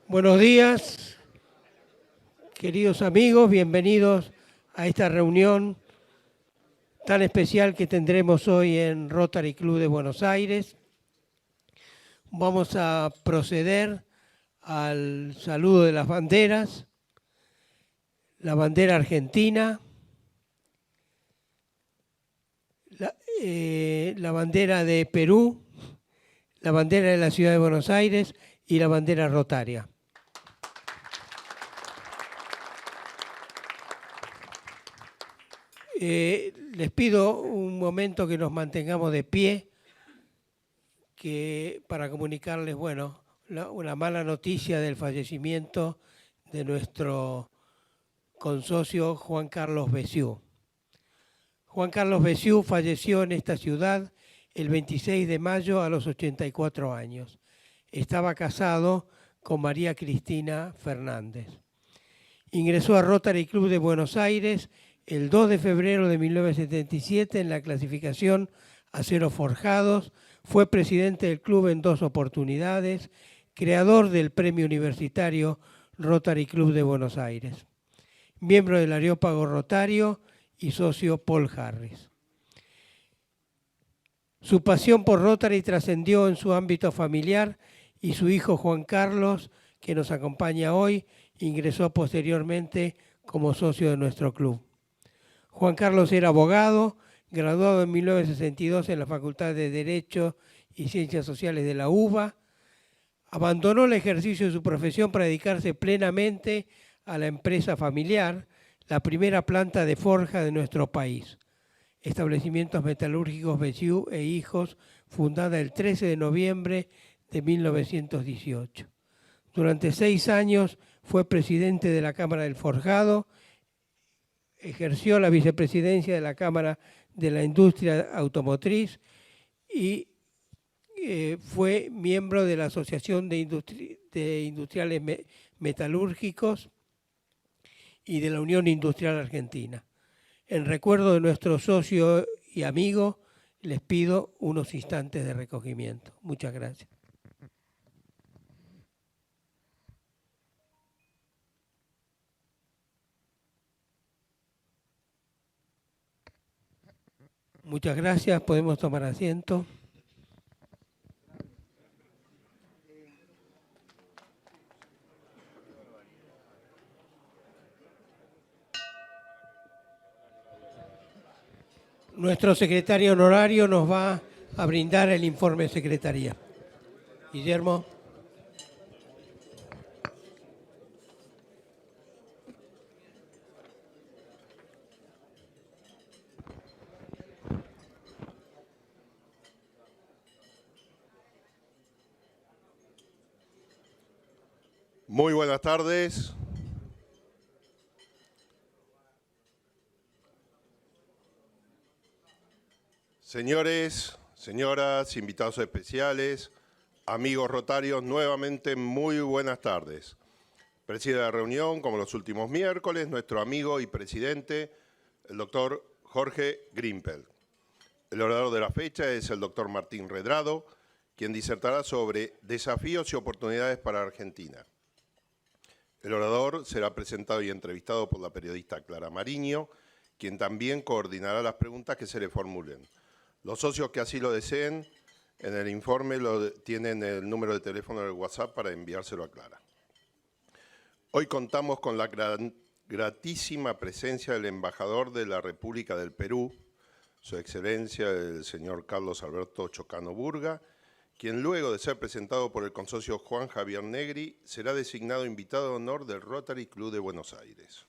Buenos días, queridos amigos, bienvenidos a esta reunión tan especial que tendremos hoy en Rotary Club de Buenos Aires. Vamos a proceder al saludo de las banderas, la bandera argentina, la bandera de Perú, la bandera de la Ciudad de Buenos Aires y la bandera rotaria. Les pido un momento que nos mantengamos de pie para comunicarles, una mala noticia del fallecimiento de nuestro consocio Juan Carlos Bessiú. Juan Carlos Bessiú falleció en esta ciudad el 26 de mayo a los 84 años. Estaba casado con María Cristina Fernández. Ingresó a Rotary Club de Buenos Aires el 2 de febrero de 1977 en la clasificación Aceros Forjados. Fue presidente del club en 2 oportunidades, creador del Premio Universitario Rotary Club de Buenos Aires, miembro del Areópago Rotario y socio Paul Harris. Su pasión por Rotary trascendió en su ámbito familiar y su hijo Juan Carlos, que nos acompaña hoy, ingresó posteriormente como socio de nuestro club. Juan Carlos era abogado, graduado en 1962 en la Facultad de Derecho y Ciencias Sociales de la UBA. Abandonó el ejercicio de su profesión para dedicarse plenamente a la empresa familiar, la primera planta de forja de nuestro país. Establecimientos Metalúrgicos Bessiú e Hijos, fundada el 13 de noviembre de 1918. Durante 6 años fue presidente de la Cámara del Forjado, ejerció la vicepresidencia de la Cámara de la Industria Automotriz y fue miembro de la Asociación de Industriales Metalúrgicos y de la Unión Industrial Argentina. En recuerdo de nuestro socio y amigo, les pido unos instantes de recogimiento. Muchas gracias. Muchas gracias, podemos tomar asiento. Nuestro secretario honorario nos va a brindar el informe de secretaría. Guillermo. Muy buenas tardes. Señores, señoras, invitados especiales, amigos rotarios, nuevamente muy buenas tardes. Preside la reunión, como los últimos miércoles, nuestro amigo y presidente, el doctor Jorge Grimpel. El orador de la fecha es el doctor Martín Redrado, quien disertará sobre desafíos y oportunidades para Argentina. El orador será presentado y entrevistado por la periodista Clara Mariño, quien también coordinará las preguntas que se le formulen. Los socios que así lo deseen, en el informe tienen el número de teléfono del WhatsApp para enviárselo a Clara. Hoy contamos con la gratísima presencia del embajador de la República del Perú, Su Excelencia el señor Carlos Alberto Chocano Burga, quien luego de ser presentado por el consocio Juan Javier Negri, será designado invitado de honor del Rotary Club de Buenos Aires.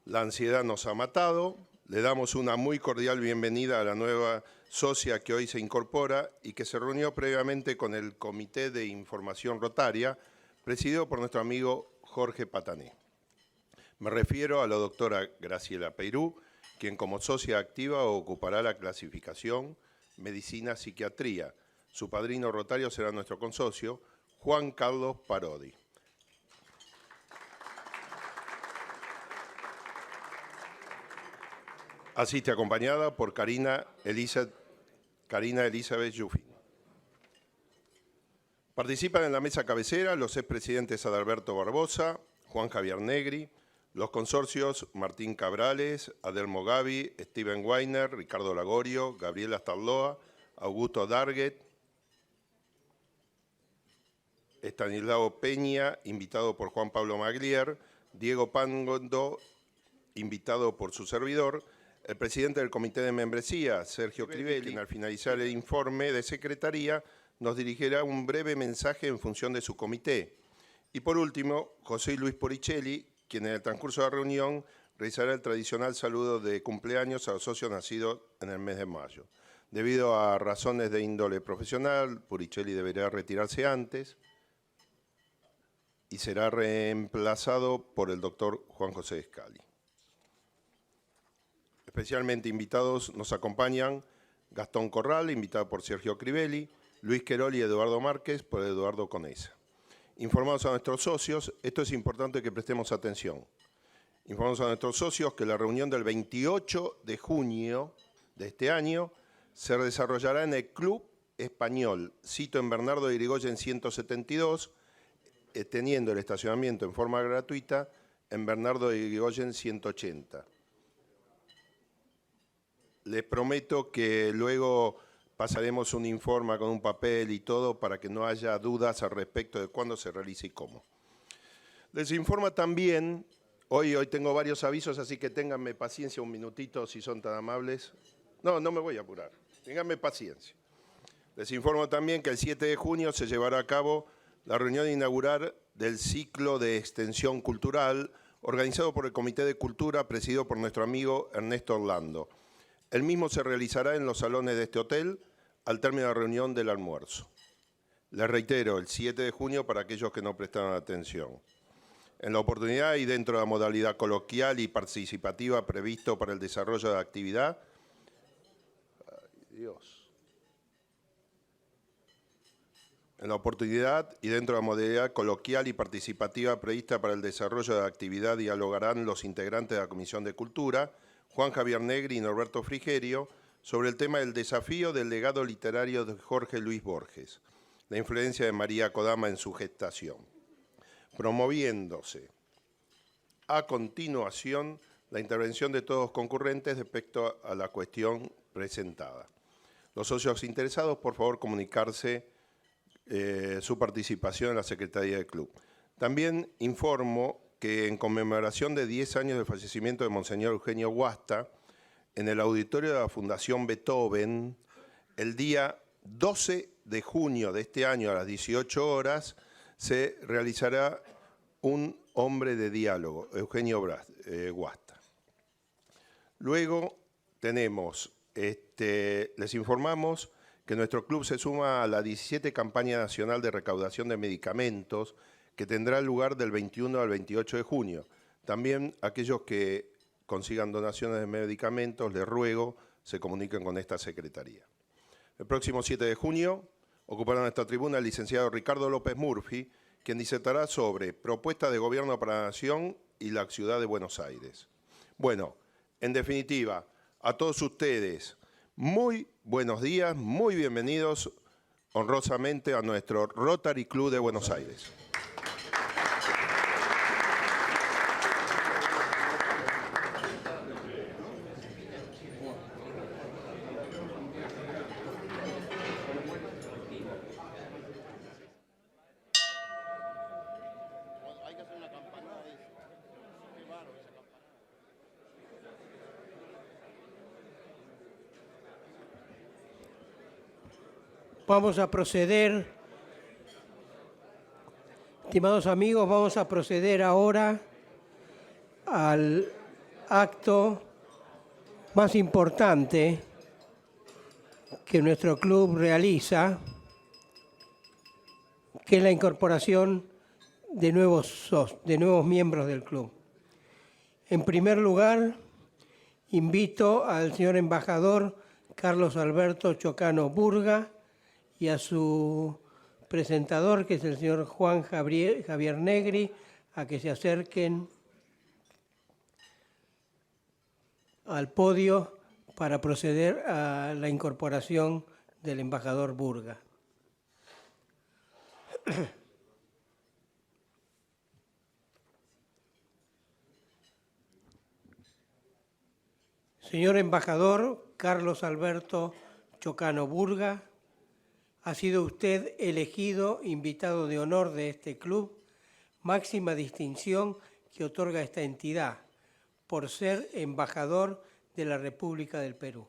La ansiedad nos ha matado. Le damos una muy cordial bienvenida a la nueva socia que hoy se incorpora y que se reunió previamente con el Comité de Información Rotaria, presidido por nuestro amigo Jorge Patané. Me refiero a la doctora Graciela Peirú, quien como socia activa ocupará la clasificación Medicina-Psiquiatría. Su padrino rotario será nuestro consocio, Juan Carlos Parodi. Asiste acompañada por Karina Elizabeth Karina Elizabeth Yuffie. Participan en la mesa cabecera los expresidentes Adalberto Barbosa, Juan Javier Negri, los consorcios Martín Cabrales, Adelmo Gavi, Steven Weiner, Ricardo Lagorio, Gabriela Starloa, Augusto Darget, Estanislao Peña, invitado por Juan Pablo Maglier, Diego Pangondo, invitado por su servidor, el presidente del Comité de Membresía, Sergio Crivelli, quien al finalizar el informe de secretaría nos dirigirá un breve mensaje en función de su comité. Y por último, José Luis Poricelli, quien en el transcurso de la reunión realizará el tradicional saludo de cumpleaños a los socios nacidos en el mes de mayo. Debido a razones de índole profesional, Poricelli deberá retirarse antes y será reemplazado por el doctor Juan José Scali. Especialmente invitados nos acompañan Gastón Corral, invitado por Sergio Crivelli, Luis Querol y Eduardo Márquez por Eduardo Conesa. Informados a nuestros socios, esto es importante que prestemos atención. Informamos a nuestros socios que la reunión del 28 de junio de este año se desarrollará en el Club Español, sito en Bernardo de Irigoyen 172, teniendo el estacionamiento en forma gratuita en Bernardo de Irigoyen 180. Les prometo que luego pasaremos un informe con un papel y todo para que no haya dudas al respecto de cuándo se realiza y cómo. Les informa también, hoy tengo varios avisos, así que ténganme paciencia un minutito si son tan amables. No me voy a apurar, ténganme paciencia. Les informo también que el 7 de junio se llevará a cabo la reunión inaugural del ciclo de extensión cultural organizado por el Comité de Cultura presidido por nuestro amigo Ernesto Orlando. El mismo se realizará en los salones de este hotel al término de la reunión del almuerzo. Les reitero, el 7 de junio para aquellos que no prestaron atención. En la oportunidad y dentro de la modalidad coloquial y participativa previsto para el desarrollo de la actividad, En la oportunidad y dentro de la modalidad coloquial y participativa prevista para el desarrollo de la actividad, dialogarán los integrantes de la Comisión de Cultura, Juan Javier Negri y Norberto Frigerio, sobre el tema del desafío del legado literario de Jorge Luis Borges, la influencia de María Kodama en su gestación, promoviéndose a continuación la intervención de todos los concurrentes respecto a la cuestión presentada. Los socios interesados, por favor, comunicarse su participación en la Secretaría del Club. También informo que en conmemoración de 10 años del fallecimiento de Monseñor Eugenio Guasta, en el auditorio de la Fundación Beethoven, el día 12 de junio de este año a las 18 horas, se realizará un hombre de diálogo, Eugenio Guasta. Luego tenemos, les informamos que nuestro club se suma a la 17 campaña nacional de recaudación de medicamentos que tendrá lugar del 21 al 28 de junio. También aquellos que consigan donaciones de medicamentos, les ruego, se comuniquen con esta secretaría. El próximo 7 de junio ocupará nuestra tribuna el licenciado Ricardo López Murphy, quien disertará sobre propuestas de gobierno para la nación y la ciudad de Buenos Aires. Bueno, en definitiva, a todos ustedes, muy buenos días, muy bienvenidos honrosamente a nuestro Rotary Club de Buenos Aires. Vamos a proceder, estimados amigos, vamos a proceder ahora al acto más importante que nuestro club realiza, que es la incorporación de nuevos miembros del club. En primer lugar, invito al señor embajador Carlos Alberto Chocano Burga y a su presentador, que es el señor Juan Javier Negri, a que se acerquen al podio para proceder a la incorporación del embajador Burga. Señor embajador Carlos Alberto Chocano Burga, ha sido usted elegido invitado de honor de este club, máxima distinción que otorga esta entidad, por ser embajador de la República del Perú.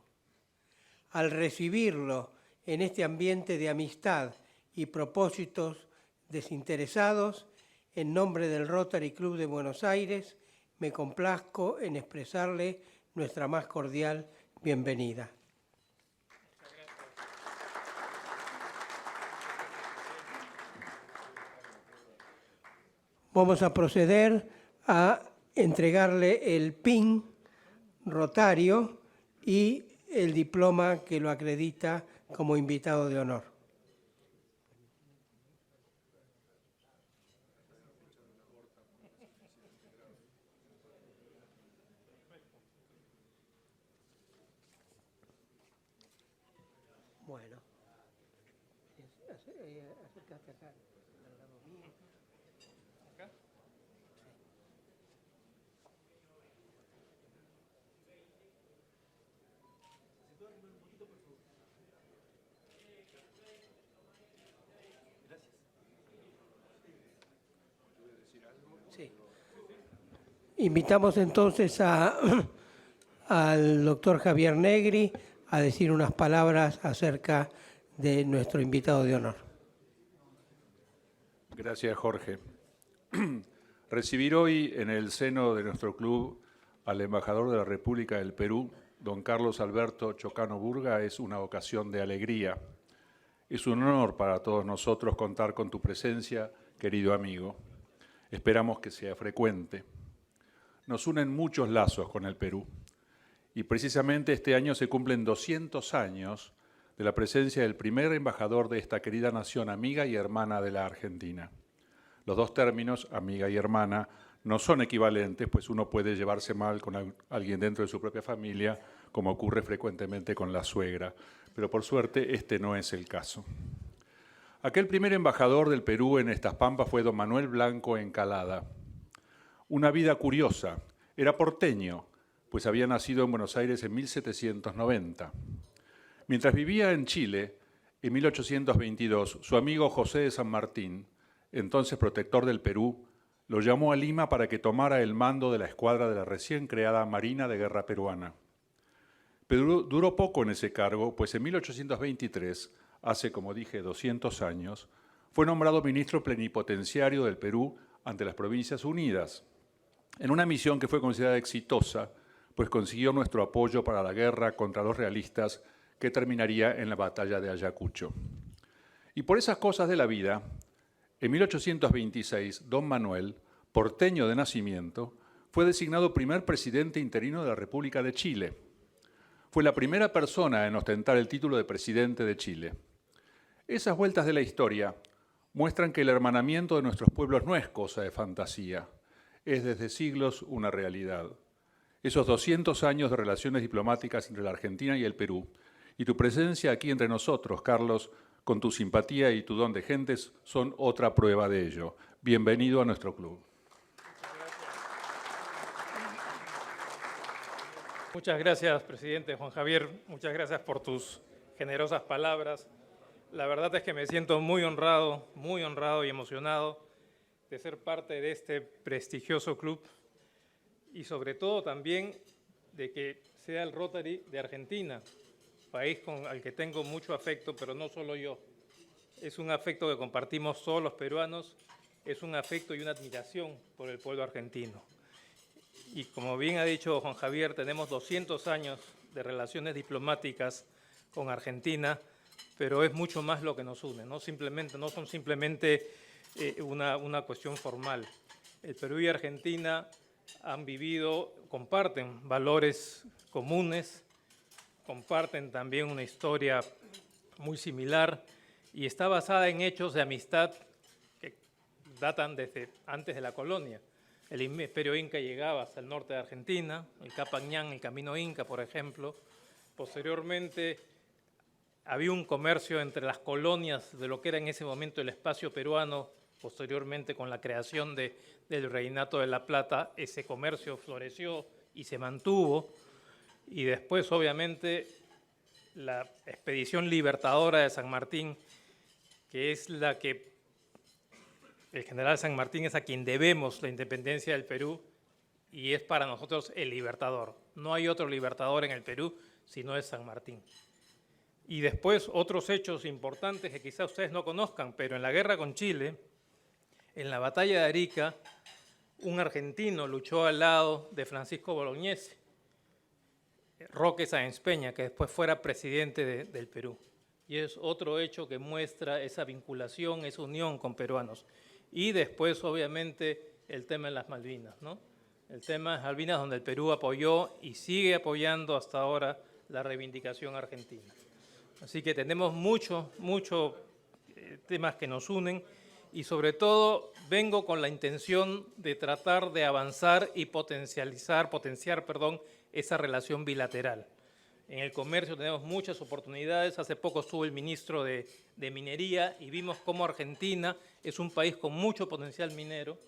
Al recibirlo en este ambiente de amistad y propósitos desinteresados, en nombre del Rotary Club de Buenos Aires, me complazco en expresarle nuestra más cordial bienvenida. Vamos a proceder a entregarle el PIN rotario y el diploma que lo acredita como invitado de honor. Bueno, acércate acá. Sí. Invitamos entonces al doctor Javier Negri a decir unas palabras acerca de nuestro invitado de honor. Gracias, Jorge. Recibir hoy en el seno de nuestro club al embajador de la República del Perú, don Carlos Alberto Chocano Burga, es una ocasión de alegría. Es un honor para todos nosotros contar con tu presencia, querido amigo. Esperamos que sea frecuente. Nos unen muchos lazos con el Perú y precisamente este año se cumplen 200 años de la presencia del primer embajador de esta querida nación amiga y hermana de la Argentina. Los dos términos, amiga y hermana, no son equivalentes, pues uno puede llevarse mal con alguien dentro de su propia familia, como ocurre frecuentemente con la suegra, pero por suerte este no es el caso. Aquel primer embajador del Perú en estas pampas fue don Manuel Blanco Encalada. Una vida curiosa, era porteño, pues había nacido en Buenos Aires en 1790. Mientras vivía en Chile, en 1822, su amigo José de San Martín, entonces protector del Perú, lo llamó a Lima para que tomara el mando de la escuadra de la recién creada Marina de Guerra Peruana. Pero duró poco en ese cargo, pues en 1823, hace, como dije, 200 años, fue nombrado ministro plenipotenciario del Perú ante las Provincias Unidas, en una misión que fue considerada exitosa, pues consiguió nuestro apoyo para la guerra contra los realistas que terminaría en la batalla de Ayacucho. Y por esas cosas de la vida, en 1826, don Manuel, porteño de nacimiento, fue designado primer presidente interino de la República de Chile. Fue la primera persona en ostentar el título de presidente de Chile. Esas vueltas de la historia muestran que el hermanamiento de nuestros pueblos no es cosa de fantasía, es desde siglos una realidad. Esos 200 años de relaciones diplomáticas entre la Argentina y el Perú, y tu presencia aquí entre nosotros, Carlos, con tu simpatía y tu don de gentes, son otra prueba de ello. Bienvenido a nuestro club. Muchas gracias, presidente Juan Javier. Muchas gracias por tus generosas palabras. La verdad es que me siento muy honrado y emocionado de ser parte de este prestigioso club y sobre todo también de que sea el Rotary de Argentina, país al que tengo mucho afecto, pero no solo yo. Es un afecto que compartimos todos los peruanos, es un afecto y una admiración por el pueblo argentino. Y como bien ha dicho Juan Javier, tenemos 200 años de relaciones diplomáticas con Argentina, pero es mucho más lo que nos une, no son simplemente una cuestión formal. El Perú y Argentina comparten valores comunes, comparten también una historia muy similar y está basada en hechos de amistad que datan desde antes de la colonia. El imperio inca llegaba hasta el norte de Argentina, el Capac Ñan, el camino inca, por ejemplo. Posteriormente, había un comercio entre las colonias de lo que era en ese momento el espacio peruano, posteriormente con la creación del Reinato de la Plata, ese comercio floreció y se mantuvo, y después obviamente la expedición libertadora de San Martín, que es la que el general San Martín es a quien debemos la independencia del Perú y es para nosotros el libertador. No hay otro libertador en el Perú si no es San Martín. Y después otros hechos importantes que quizás ustedes no conozcan, pero en la guerra con Chile, en la batalla de Arica, un argentino luchó al lado de Francisco Bolognesi, Roque Sáenz Peña, que después fuera presidente del Perú. Y es otro hecho que muestra esa vinculación, esa unión con peruanos. Y después, obviamente, el tema de las Malvinas, ¿no? El tema de las Malvinas, donde el Perú apoyó y sigue apoyando hasta ahora la reivindicación argentina. Así que tenemos muchos temas que nos unen y sobre todo vengo con la intención de tratar de avanzar y potenciar esa relación bilateral. En el comercio tenemos muchas oportunidades. Hace poco estuvo el ministro de Minería y vimos cómo Argentina es un país con mucho potencial minero.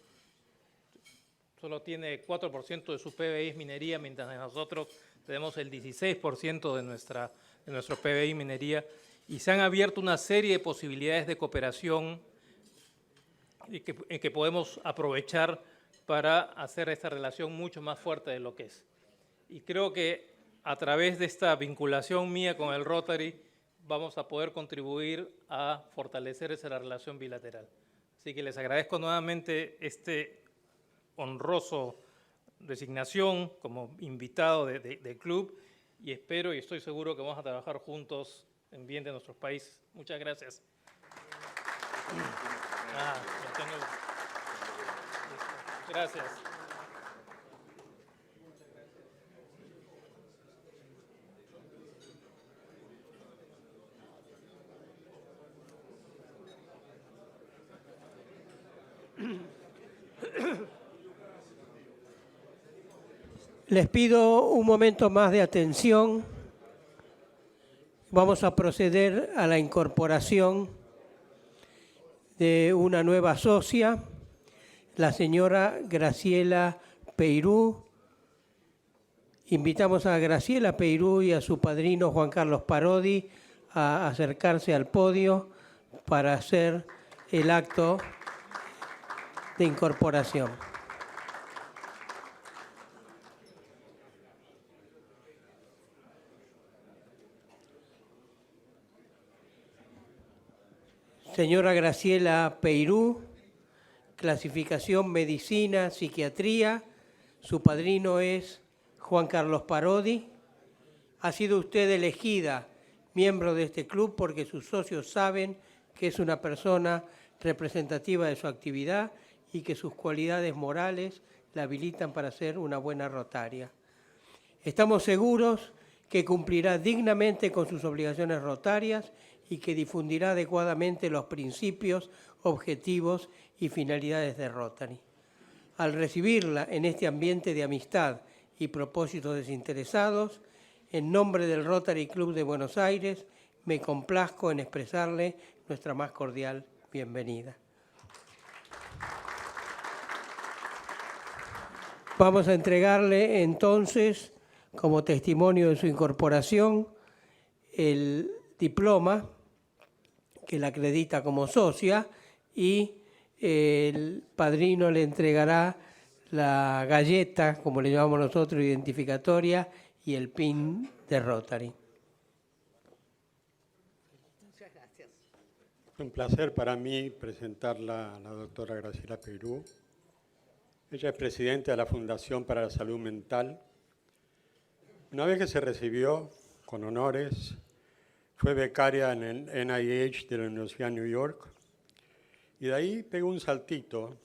Solo tiene 4% de su PBI minería, mientras nosotros tenemos el 16% de nuestro PBI minería. Y se han abierto una serie de posibilidades de cooperación que podemos aprovechar para hacer esta relación mucho más fuerte de lo que es. Y creo que a través de esta vinculación mía con el Rotary vamos a poder contribuir a fortalecer esa relación bilateral. Así que les agradezco nuevamente este honroso designación como invitado del club y espero y estoy seguro que vamos a trabajar juntos en bien de nuestros países. Muchas gracias. Gracias. Les pido un momento más de atención. Vamos a proceder a la incorporación de una nueva socia, la señora Graciela Peirú. Invitamos a Graciela Peirú y a su padrino Juan Carlos Parodi a acercarse al podio para hacer el acto de incorporación. Señora Graciela Peirú, clasificación Medicina, Psiquiatría. Su padrino es Juan Carlos Parodi. Ha sido usted elegida miembro de este club porque sus socios saben que es una persona representativa de su actividad y que sus cualidades morales la habilitan para ser una buena rotaria. Estamos seguros que cumplirá dignamente con sus obligaciones rotarias y que difundirá adecuadamente los principios, objetivos y finalidades de Rotary. Al recibirla en este ambiente de amistad y propósitos desinteresados, en nombre del Rotary Club de Buenos Aires, me complazco en expresarle nuestra más cordial bienvenida. Vamos a entregarle entonces, como testimonio de su incorporación, el diploma que la acredita como socia y el padrino le entregará la galleta, como le llamamos nosotros, identificatoria y el PIN de Rotary. Muchas gracias. Es un placer para mí presentarla a la doctora Graciela Peirú. Ella es presidenta de la Fundación para la Salud Mental. Una vez que se recibió con honores, fue becaria en el NIH de la Universidad de New York y de ahí pegó un saltito,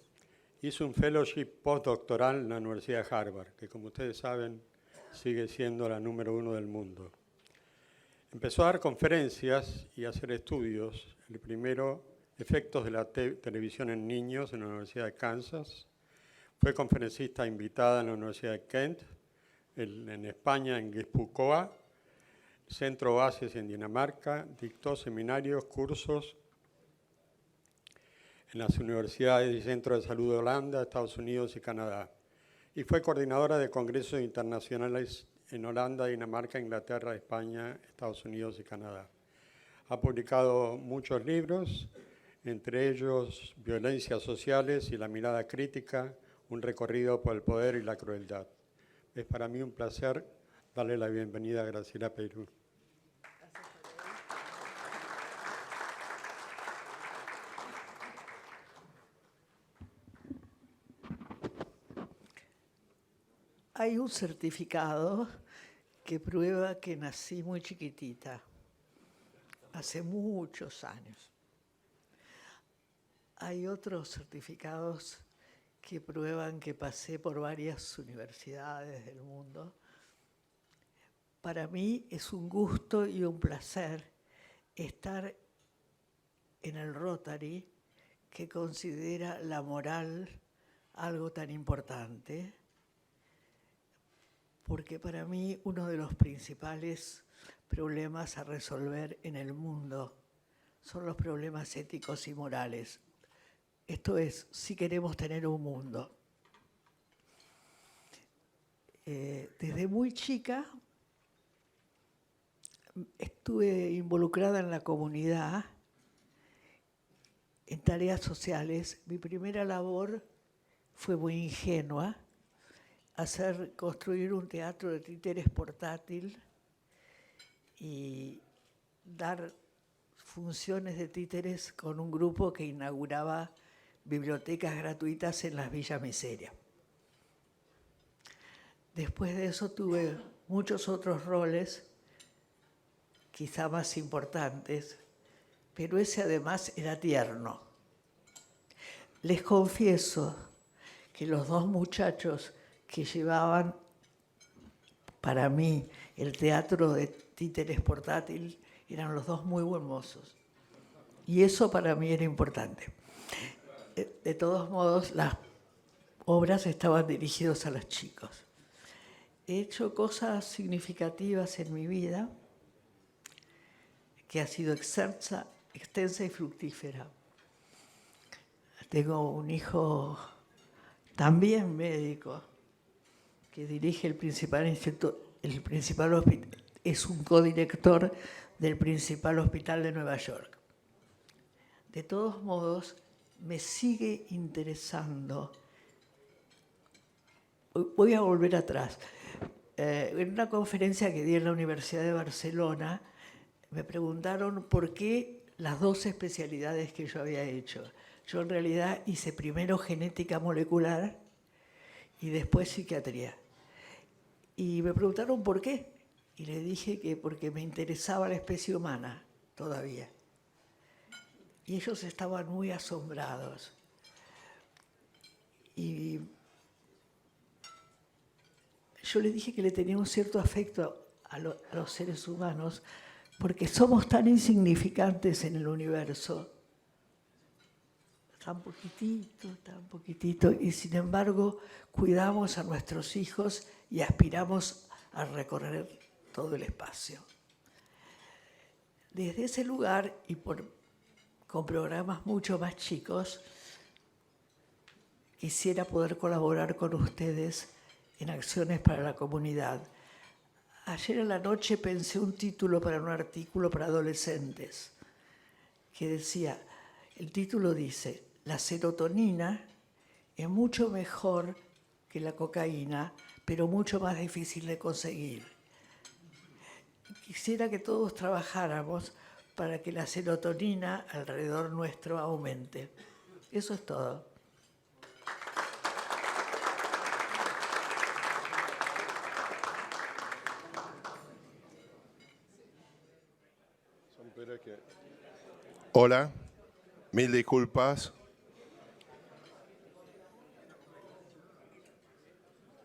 hizo un fellowship postdoctoral en la Universidad de Harvard, que como ustedes saben sigue siendo la número 1 del mundo. Empezó a dar conferencias y a hacer estudios. El primero, efectos de la televisión en niños en la Universidad de Kansas. Fue conferencista invitada en la Universidad de Kent, en España, en Guipúzcoa, Centro Oasis en Dinamarca, dictó seminarios, cursos en las universidades y centros de salud de Holanda, Estados Unidos y Canadá. Y fue coordinadora de congresos internacionales en Holanda, Dinamarca, Inglaterra, España, Estados Unidos y Canadá. Ha publicado muchos libros, entre ellos Violencias Sociales y la Mirada Crítica, un recorrido por el poder y la crueldad. Es para mí un placer darle la bienvenida a Graciela Peirú. Hay un certificado que prueba que nací muy chiquitita, hace muchos años. Hay otros certificados que prueban que pasé por varias universidades del mundo. Para mí es un gusto y un placer estar en el Rotary, que considera la moral algo tan importante, porque para mí uno de los principales problemas a resolver en el mundo son los problemas éticos y morales. Esto es, si queremos tener un mundo. Desde muy chica estuve involucrada en la comunidad, en tareas sociales. Mi primera labor fue muy ingenua, construir un teatro de títeres portátil y dar funciones de títeres con un grupo que inauguraba bibliotecas gratuitas en las Villas Miseria. Después de eso tuve muchos otros roles, quizá más importantes, pero ese además era tierno. Les confieso que los dos muchachos que llevaban para mí el teatro de títeres portátil eran los dos muy buen mozos. Y eso para mí era importante. De todos modos, las obras estaban dirigidas a los chicos. He hecho cosas significativas en mi vida, que ha sido extensa y fructífera. Tengo un hijo también médico, que dirige el principal hospital, es un codirector del principal hospital de Nueva York. De todos modos, me sigue interesando. Voy a volver atrás. En una conferencia que di en la Universidad de Barcelona, me preguntaron por qué las dos especialidades que yo había hecho. Yo en realidad hice primero genética molecular y después psiquiatría. Y me preguntaron por qué. Y le dije que porque me interesaba la especie humana todavía. Y ellos estaban muy asombrados. Y yo les dije que le tenía un cierto afecto a los seres humanos porque somos tan insignificantes en el universo. Tan poquitito, y sin embargo cuidamos a nuestros hijos y aspiramos a recorrer todo el espacio. Desde ese lugar y con programas mucho más chicos, quisiera poder colaborar con ustedes en acciones para la comunidad. Ayer en la noche pensé un título para un artículo para adolescentes que decía, el título dice, la serotonina es mucho mejor que la cocaína, pero mucho más difícil de conseguir. Quisiera que todos trabajáramos para que la serotonina alrededor nuestro aumente. Eso es todo. Hola, mil disculpas.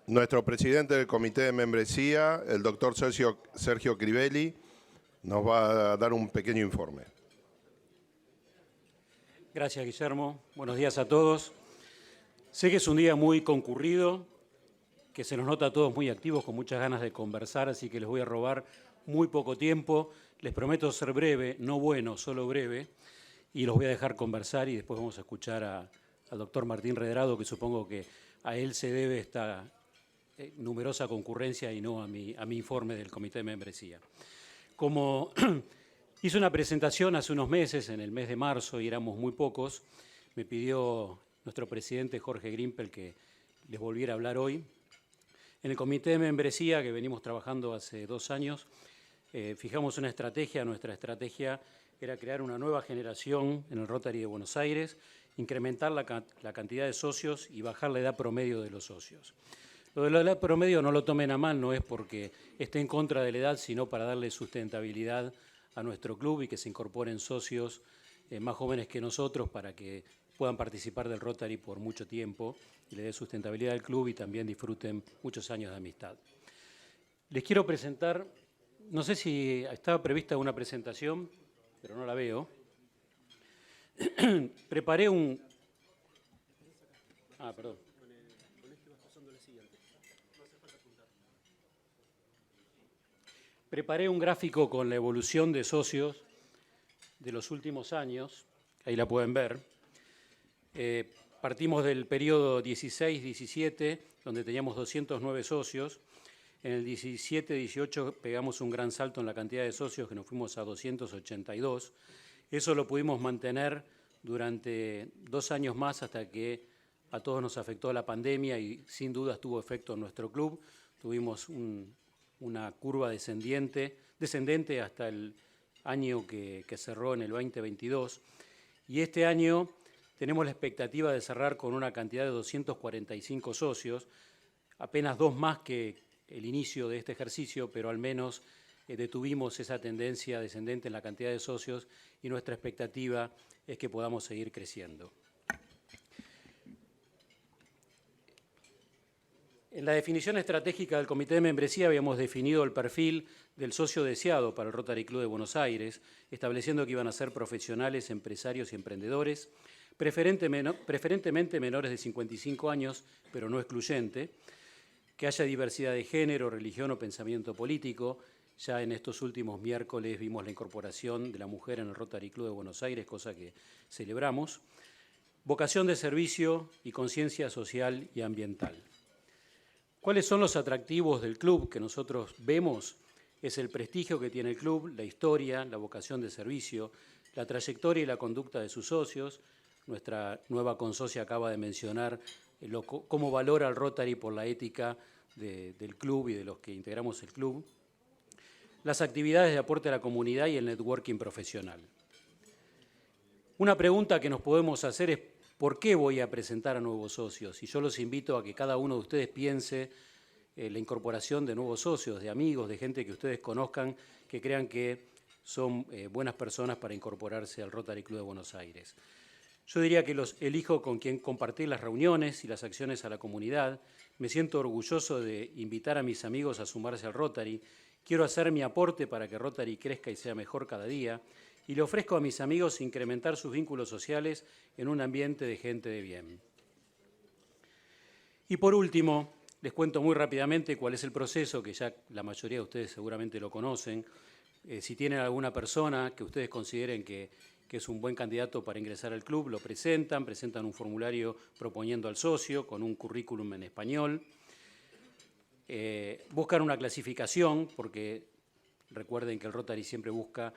Nuestro presidente del comité de membresía, el doctor Sergio Crivelli, nos va a dar un pequeño informe. Gracias, Guillermo. Buenos días a todos. Sé que es un día muy concurrido, que se nos nota a todos muy activos, con muchas ganas de conversar, así que les voy a robar muy poco tiempo. Les prometo ser breve, no bueno, solo breve, y los voy a dejar conversar y después vamos a escuchar al doctor Martín Redrado, que supongo que a él se debe esta numerosa concurrencia y no a mi informe del Comité de Membresía. Como hice una presentación hace unos meses, en el mes de marzo, y éramos muy pocos, me pidió nuestro presidente Jorge Grimpel que les volviera a hablar hoy. En el Comité de Membresía, que venimos trabajando hace 2 años, fijamos una estrategia. Nuestra estrategia era crear una nueva generación en el Rotary de Buenos Aires, incrementar la cantidad de socios y bajar la edad promedio de los socios. Lo de la edad promedio no lo tomen a mal, no es porque esté en contra de la edad, sino para darle sustentabilidad a nuestro club y que se incorporen socios más jóvenes que nosotros para que puedan participar del Rotary por mucho tiempo y le dé sustentabilidad al club y también disfruten muchos años de amistad. Les quiero presentar, no sé si estaba prevista una presentación, pero no la veo. Preparé un... perdón. Preparé un gráfico con la evolución de socios de los últimos años, ahí la pueden ver. Partimos del periodo 16-17, donde teníamos 209 socios. En el 17-18 pegamos un gran salto en la cantidad de socios, que nos fuimos a 282. Eso lo pudimos mantener durante 2 años más hasta que a todos nos afectó la pandemia y sin duda tuvo efecto en nuestro club. Tuvimos una curva descendente hasta el año que cerró en el 2022. Y este año tenemos la expectativa de cerrar con una cantidad de 245 socios, apenas 2 más que el inicio de este ejercicio, pero al menos detuvimos esa tendencia descendente en la cantidad de socios y nuestra expectativa es que podamos seguir creciendo. En la definición estratégica del Comité de Membresía habíamos definido el perfil del socio deseado para el Rotary Club de Buenos Aires, estableciendo que iban a ser profesionales, empresarios y emprendedores, preferentemente menores de 55 años, pero no excluyente, que haya diversidad de género, religión o pensamiento político. Ya en estos últimos miércoles vimos la incorporación de la mujer en el Rotary Club de Buenos Aires, cosa que celebramos. Vocación de servicio y conciencia social y ambiental. ¿Cuáles son los atractivos del club que nosotros vemos? Es el prestigio que tiene el club, la historia, la vocación de servicio, la trayectoria y la conducta de sus socios. Nuestra nueva consocia acaba de mencionar cómo valora el Rotary por la ética del club y de los que integramos el club. Las actividades de aporte a la comunidad y el networking profesional. Una pregunta que nos podemos hacer es ¿por qué voy a presentar a nuevos socios? Y yo los invito a que cada uno de ustedes piense la incorporación de nuevos socios, de amigos, de gente que ustedes conozcan, que crean que son buenas personas para incorporarse al Rotary Club de Buenos Aires. Yo diría que los elijo con quien compartir las reuniones y las acciones a la comunidad. Me siento orgulloso de invitar a mis amigos a sumarse al Rotary. Quiero hacer mi aporte para que Rotary crezca y sea mejor cada día. Y le ofrezco a mis amigos incrementar sus vínculos sociales en un ambiente de gente de bien. Y por último, les cuento muy rápidamente cuál es el proceso, que ya la mayoría de ustedes seguramente lo conocen. Si tienen alguna persona que ustedes consideren que es un buen candidato para ingresar al club, lo presentan un formulario proponiendo al socio con un currículum en español. Buscan una clasificación, porque recuerden que el Rotary siempre busca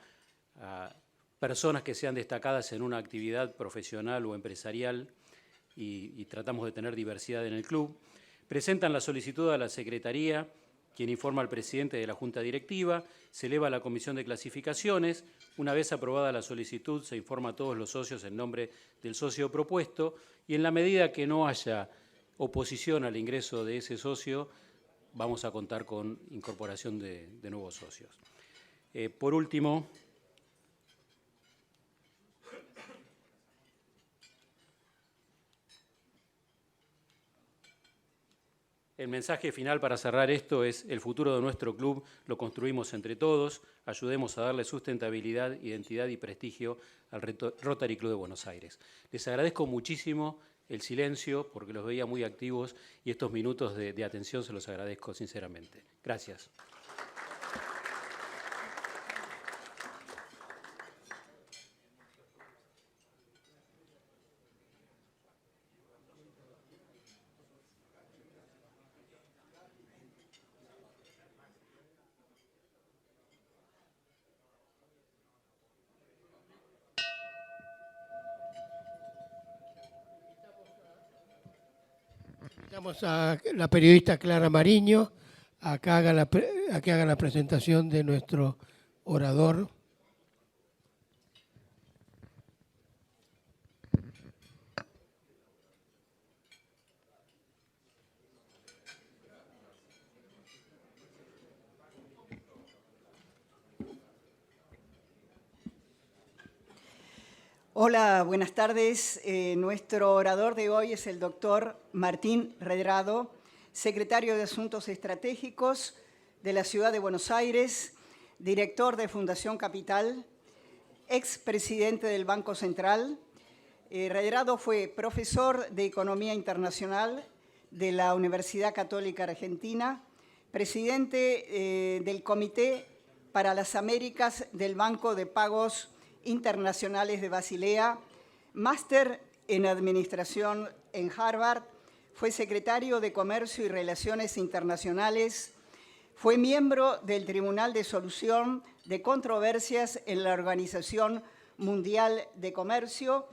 a personas que sean destacadas en una actividad profesional o empresarial y tratamos de tener diversidad en el club. Presentan la solicitud a la Secretaría, quien informa al presidente de la Junta Directiva, se eleva a la Comisión de Clasificaciones. Una vez aprobada la solicitud, se informa a todos los socios en nombre del socio propuesto y en la medida que no haya oposición al ingreso de ese socio, vamos a contar con incorporación de nuevos socios. Por último, el mensaje final para cerrar esto es: el futuro de nuestro club lo construimos entre todos. Ayudemos a darle sustentabilidad, identidad y prestigio al Rotary Club de Buenos Aires. Les agradezco muchísimo el silencio porque los veía muy activos y estos minutos de atención se los agradezco sinceramente. Gracias. Invitamos a la periodista Clara Mariño a que haga la presentación de nuestro orador. Hola, buenas tardes. Nuestro orador de hoy es el doctor Martín Redrado, secretario de Asuntos Estratégicos de la Ciudad de Buenos Aires, director de Fundación Capital, expresidente del Banco Central. Redrado fue profesor de Economía Internacional de la Universidad Católica Argentina, presidente del Comité para las Américas del Banco de Pagos Internacionales de Basilea, máster en Administración en Harvard, fue secretario de Comercio y Relaciones Internacionales, fue miembro del Tribunal de Solución de Controversias en la Organización Mundial de Comercio,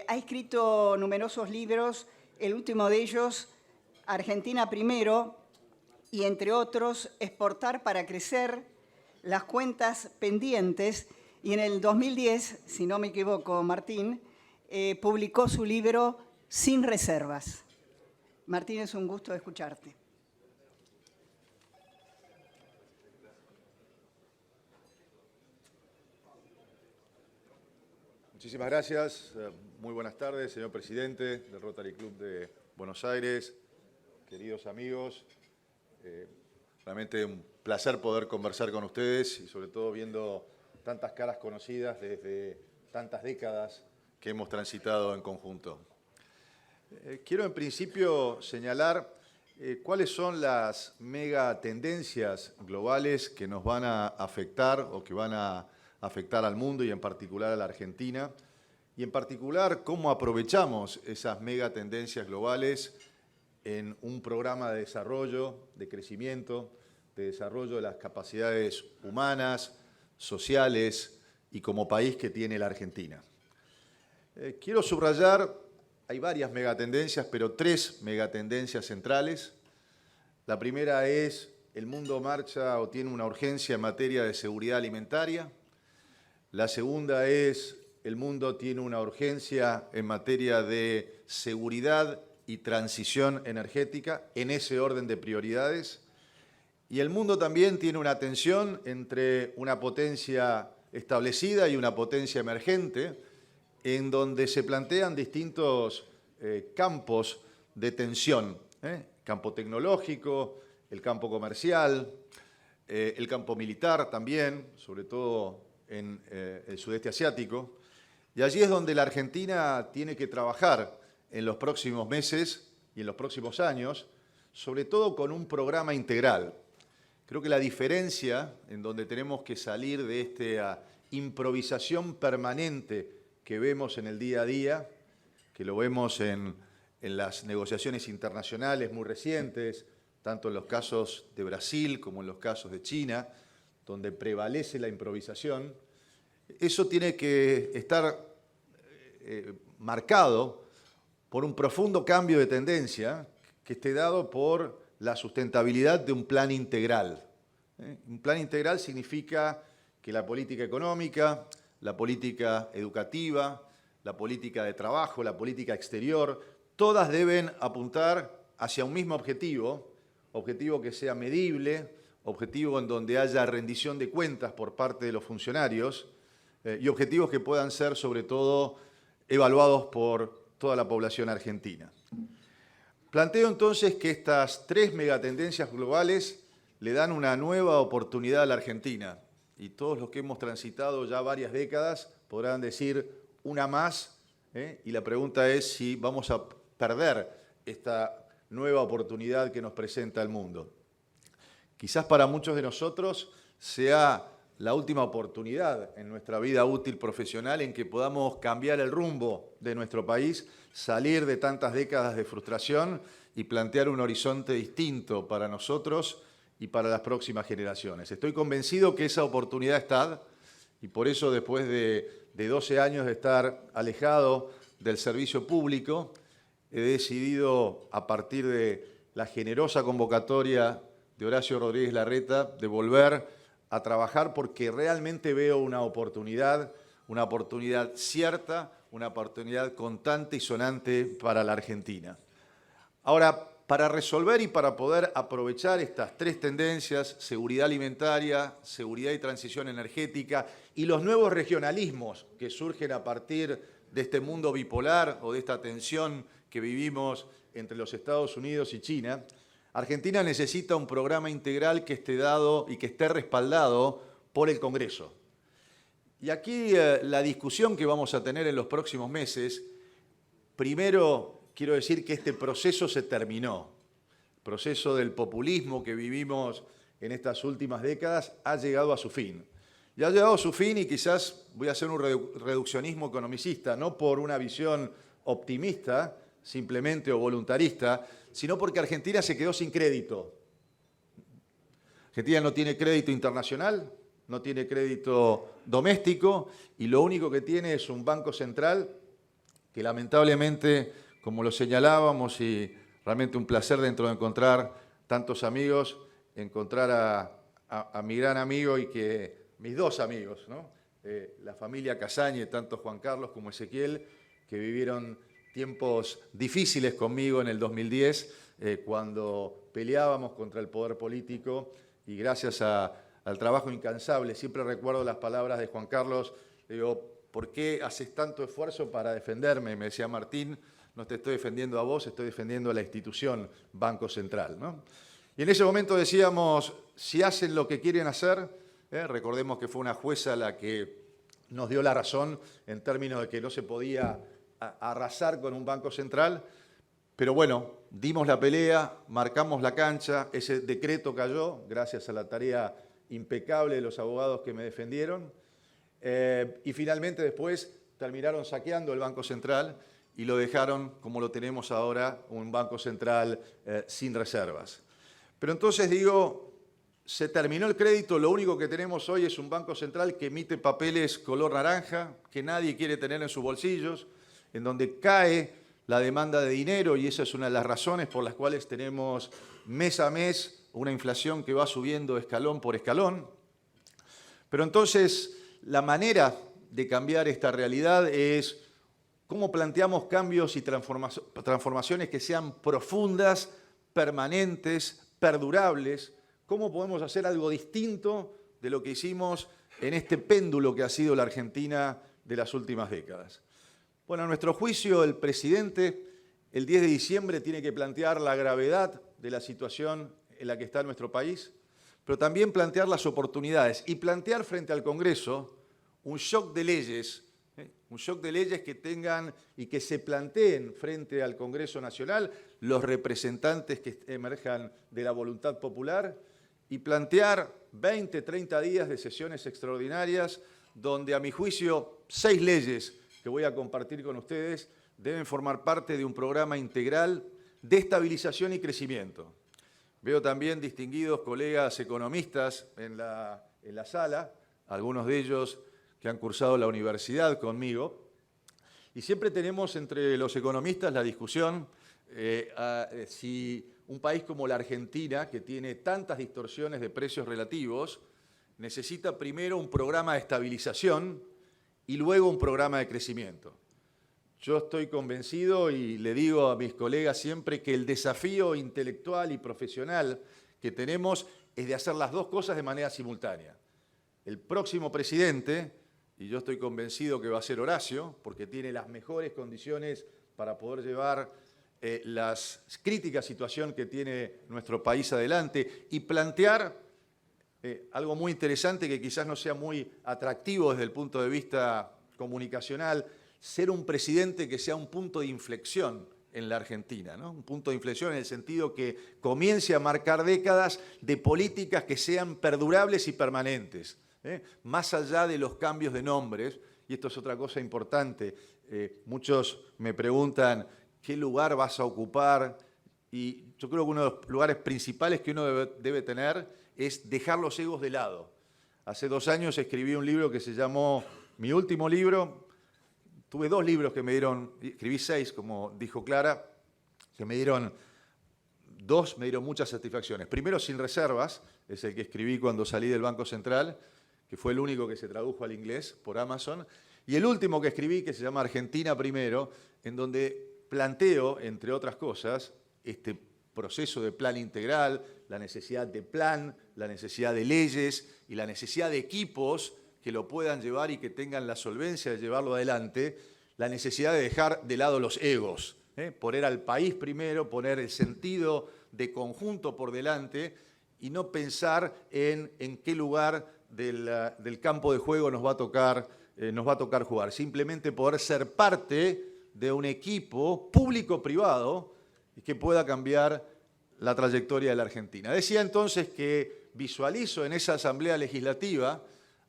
ha escrito numerosos libros, el último de ellos, Argentina Primero, y entre otros, Exportar para Crecer, Las Cuentas Pendientes. Y en el 2010, si no me equivoco, Martín, publicó su libro Sin Reservas. Martín, es un gusto escucharte. Muchísimas gracias. Muy buenas tardes, señor presidente del Rotary Club de Buenos Aires, queridos amigos. Realmente un placer poder conversar con ustedes y sobre todo viendo tantas caras conocidas desde tantas décadas que hemos transitado en conjunto. Quiero en principio señalar cuáles son las mega tendencias globales que nos van a afectar o que van a afectar al mundo y en particular a la Argentina, y en particular cómo aprovechamos esas mega tendencias globales en un programa de desarrollo, de crecimiento, de desarrollo de las capacidades humanas, sociales y como país que tiene la Argentina. Quiero subrayar, hay varias megatendencias, pero 3 megatendencias centrales. La primera es, el mundo marcha o tiene una urgencia en materia de seguridad alimentaria. La segunda es, el mundo tiene una urgencia en materia de seguridad y transición energética, en ese orden de prioridades. Y el mundo también tiene una tensión entre una potencia establecida y una potencia emergente, en donde se plantean distintos campos de tensión. Campo tecnológico, el campo comercial, el campo militar también, sobre todo en el sudeste asiático. Y allí es donde la Argentina tiene que trabajar en los próximos meses y en los próximos años, sobre todo con un programa integral. Creo que la diferencia en donde tenemos que salir de esta improvisación permanente que vemos en el día a día, que lo vemos en las negociaciones internacionales muy recientes, tanto en los casos de Brasil como en los casos de China, donde prevalece la improvisación, eso tiene que estar marcado por un profundo cambio de tendencia que esté dado por la sustentabilidad de un plan integral. Un plan integral significa que la política económica, la política educativa, la política de trabajo, la política exterior, todas deben apuntar hacia un mismo objetivo, objetivo que sea medible, objetivo en donde haya rendición de cuentas por parte de los funcionarios y objetivos que puedan ser, sobre todo, evaluados por toda la población argentina. Planteo entonces que estas 3 megatendencias globales le dan una nueva oportunidad a la Argentina. Y todos los que hemos transitado ya varias décadas podrán decir una más, y la pregunta es si vamos a perder esta nueva oportunidad que nos presenta el mundo. Quizás para muchos de nosotros sea la última oportunidad en nuestra vida útil profesional en que podamos cambiar el rumbo de nuestro país, salir de tantas décadas de frustración y plantear un horizonte distinto para nosotros y para las próximas generaciones. Estoy convencido que esa oportunidad está y por eso después de 12 años de estar alejado del servicio público, he decidido, a partir de la generosa convocatoria de Horacio Rodríguez Larreta, de volver a trabajar porque realmente veo una oportunidad cierta, una oportunidad contante y sonante para la Argentina. Ahora, para resolver y para poder aprovechar estas tres tendencias, seguridad alimentaria, seguridad y transición energética, y los nuevos regionalismos que surgen a partir de este mundo bipolar o de esta tensión que vivimos entre los Estados Unidos y China, Argentina necesita un programa integral que esté dado y que esté respaldado por el Congreso. Y aquí la discusión que vamos a tener en los próximos meses, primero quiero decir que este proceso se terminó. El proceso del populismo que vivimos en estas últimas décadas ha llegado a su fin. Y ha llegado a su fin, y quizás voy a hacer un reduccionismo economicista, no por una visión optimista, simplemente, o voluntarista, sino porque Argentina se quedó sin crédito. Argentina no tiene crédito internacional, no tiene crédito doméstico, y lo único que tiene es un Banco Central que lamentablemente, como lo señalábamos, y realmente un placer dentro de encontrar tantos amigos, encontrar a mi gran amigo y que mis dos amigos, ¿no? La familia Casañe, tanto Juan Carlos como Ezequiel, que vivieron tiempos difíciles conmigo en el 2010, cuando peleábamos contra el poder político, y gracias al trabajo incansable, siempre recuerdo las palabras de Juan Carlos, le digo, ¿por qué haces tanto esfuerzo para defenderme? Me decía Martín, no te estoy defendiendo a vos, estoy defendiendo a la institución Banco Central, ¿no? Y en ese momento decíamos, si hacen lo que quieren hacer, recordemos que fue una jueza la que nos dio la razón en términos de que no se podía arrasar con un Banco Central, pero bueno, dimos la pelea, marcamos la cancha, ese decreto cayó gracias a la tarea impecable de los abogados que me defendieron, y finalmente después terminaron saqueando el Banco Central y lo dejaron, como lo tenemos ahora, un Banco Central sin reservas. Pero entonces digo, se terminó el crédito, lo único que tenemos hoy es un Banco Central que emite papeles color naranja, que nadie quiere tener en sus bolsillos, en donde cae la demanda de dinero, y esa es una de las razones por las cuales tenemos mes a mes una inflación que va subiendo escalón por escalón. Pero entonces, la manera de cambiar esta realidad es cómo planteamos cambios y transformaciones que sean profundas, permanentes, perdurables, cómo podemos hacer algo distinto de lo que hicimos en este péndulo que ha sido la Argentina de las últimas décadas. Bueno, a nuestro juicio, el presidente, el 10 de diciembre, tiene que plantear la gravedad de la situación en la que está nuestro país, pero también plantear las oportunidades y plantear frente al Congreso un shock de leyes, que tengan y que se planteen frente al Congreso Nacional los representantes que emerjan de la voluntad popular, y plantear 20, 30 días de sesiones extraordinarias donde, a mi juicio, 6 leyes que voy a compartir con ustedes deben formar parte de un programa integral de estabilización y crecimiento. Veo también distinguidos colegas economistas en la sala, algunos de ellos que han cursado la universidad conmigo, y siempre tenemos entre los economistas la discusión si un país como la Argentina, que tiene tantas distorsiones de precios relativos, necesita primero un programa de estabilización y luego un programa de crecimiento. Yo estoy convencido, y le digo a mis colegas siempre, que el desafío intelectual y profesional que tenemos es de hacer las dos cosas de manera simultánea. El próximo presidente, y yo estoy convencido que va a ser Horacio, porque tiene las mejores condiciones para poder llevar la crítica situación que tiene nuestro país adelante y plantear algo muy interesante que quizás no sea muy atractivo desde el punto de vista comunicacional, ser un presidente que sea un punto de inflexión en la Argentina, ¿no? Un punto de inflexión en el sentido que comience a marcar décadas de políticas que sean perdurables y permanentes, más allá de los cambios de nombres. Y esto es otra cosa importante. Muchos me preguntan qué lugar vas a ocupar, y yo creo que uno de los lugares principales que uno debe tener es dejar los egos de lado. Hace 2 años escribí un libro que se llamó Mi último libro. Tuve 2 libros que me dieron, escribí 6, como dijo Clara, que me dieron muchas satisfacciones. Primero, Sin reservas, es el que escribí cuando salí del Banco Central, que fue el único que se tradujo al inglés por Amazon. Y el último que escribí, que se llama Argentina Primero, en donde planteo, entre otras cosas, este proceso de plan integral, la necesidad de plan, la necesidad de leyes y la necesidad de equipos que lo puedan llevar y que tengan la solvencia de llevarlo adelante, la necesidad de dejar de lado los egos, poner al país primero, poner el sentido de conjunto por delante y no pensar en qué lugar del campo de juego nos va a tocar jugar. Simplemente poder ser parte de un equipo público-privado que pueda cambiar la trayectoria de la Argentina. Decía entonces que visualizo en esa Asamblea Legislativa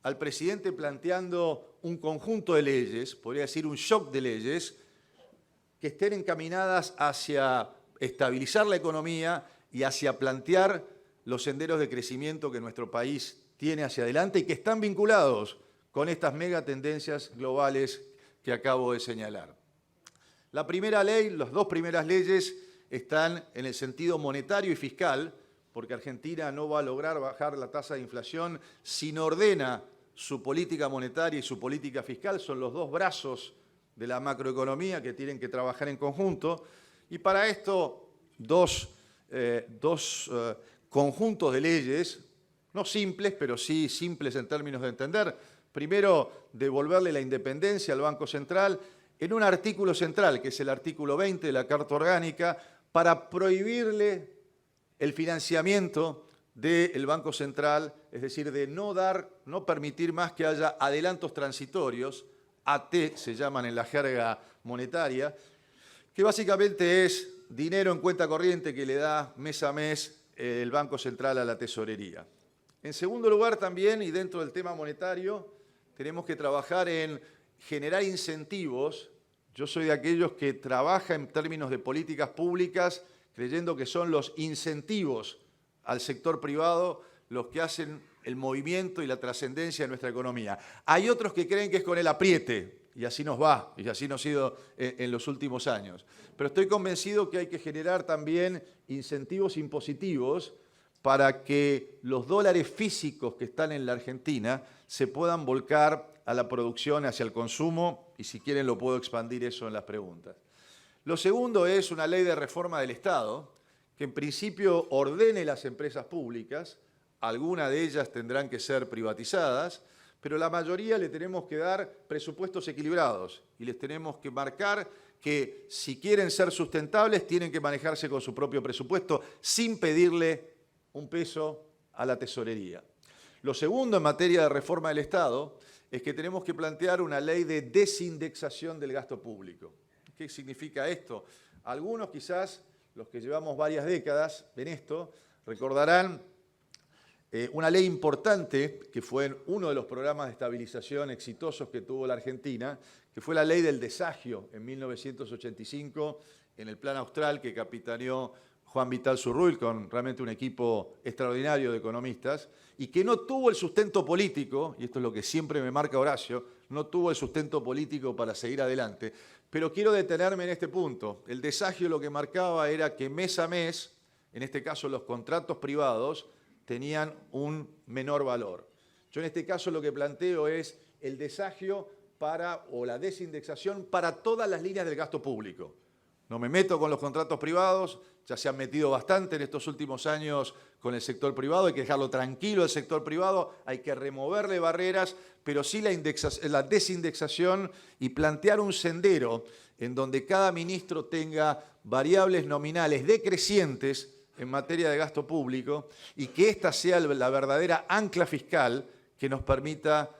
al presidente planteando un conjunto de leyes, podría decir un shock de leyes, que estén encaminadas hacia estabilizar la economía y hacia plantear los senderos de crecimiento que nuestro país tiene hacia adelante y que están vinculados con estas megatendencias globales que acabo de señalar. La primera ley, las dos primeras leyes están en el sentido monetario y fiscal, porque Argentina no va a lograr bajar la tasa de inflación si no ordena su política monetaria y su política fiscal. Son los dos brazos de la macroeconomía que tienen que trabajar en conjunto. Y para esto, dos conjuntos de leyes, no simples, pero sí simples en términos de entender. Primero, devolverle la independencia al Banco Central en un artículo central, que es el artículo 20 de la Carta Orgánica, para prohibirle el financiamiento del Banco Central, es decir, de no permitir más que haya adelantos transitorios, AT se llaman en la jerga monetaria, que básicamente es dinero en cuenta corriente que le da mes a mes el Banco Central a la tesorería. En segundo lugar también, y dentro del tema monetario, tenemos que trabajar en generar incentivos. Yo soy de aquellos que trabaja en términos de políticas públicas, creyendo que son los incentivos al sector privado los que hacen el movimiento y la trascendencia de nuestra economía. Hay otros que creen que es con el apriete, y así nos va, y así nos ha ido en los últimos años. Pero estoy convencido que hay que generar también incentivos impositivos para que los dólares físicos que están en la Argentina se puedan volcar a la producción, hacia el consumo, y si quieren lo puedo expandir eso en las preguntas. Lo segundo es una ley de reforma del Estado, que en principio ordene las empresas públicas, algunas de ellas tendrán que ser privatizadas, pero la mayoría le tenemos que dar presupuestos equilibrados y les tenemos que marcar que si quieren ser sustentables tienen que manejarse con su propio presupuesto sin pedirle un peso a la tesorería. Lo segundo en materia de reforma del Estado es que tenemos que plantear una ley de desindexación del gasto público. ¿Qué significa esto? Algunos quizás, los que llevamos varias décadas en esto, recordarán una ley importante que fue uno de los programas de estabilización exitosos que tuvo la Argentina, que fue la ley del desagio en 1985 en el Plan Austral que capitaneó Juan Vital Zurruy con realmente un equipo extraordinario de economistas y que no tuvo el sustento político, y esto es lo que siempre me marca Horacio, no tuvo el sustento político para seguir adelante, pero quiero detenerme en este punto. El desagio lo que marcaba era que mes a mes, en este caso los contratos privados, tenían un menor valor. Yo en este caso lo que planteo es el desagio o la desindexación para todas las líneas del gasto público. No me meto con los contratos privados, ya se han metido bastante en estos últimos años con el sector privado, hay que dejarlo tranquilo el sector privado, hay que removerle barreras, pero sí la desindexación y plantear un sendero en donde cada ministro tenga variables nominales decrecientes en materia de gasto público y que esta sea la verdadera ancla fiscal que nos permita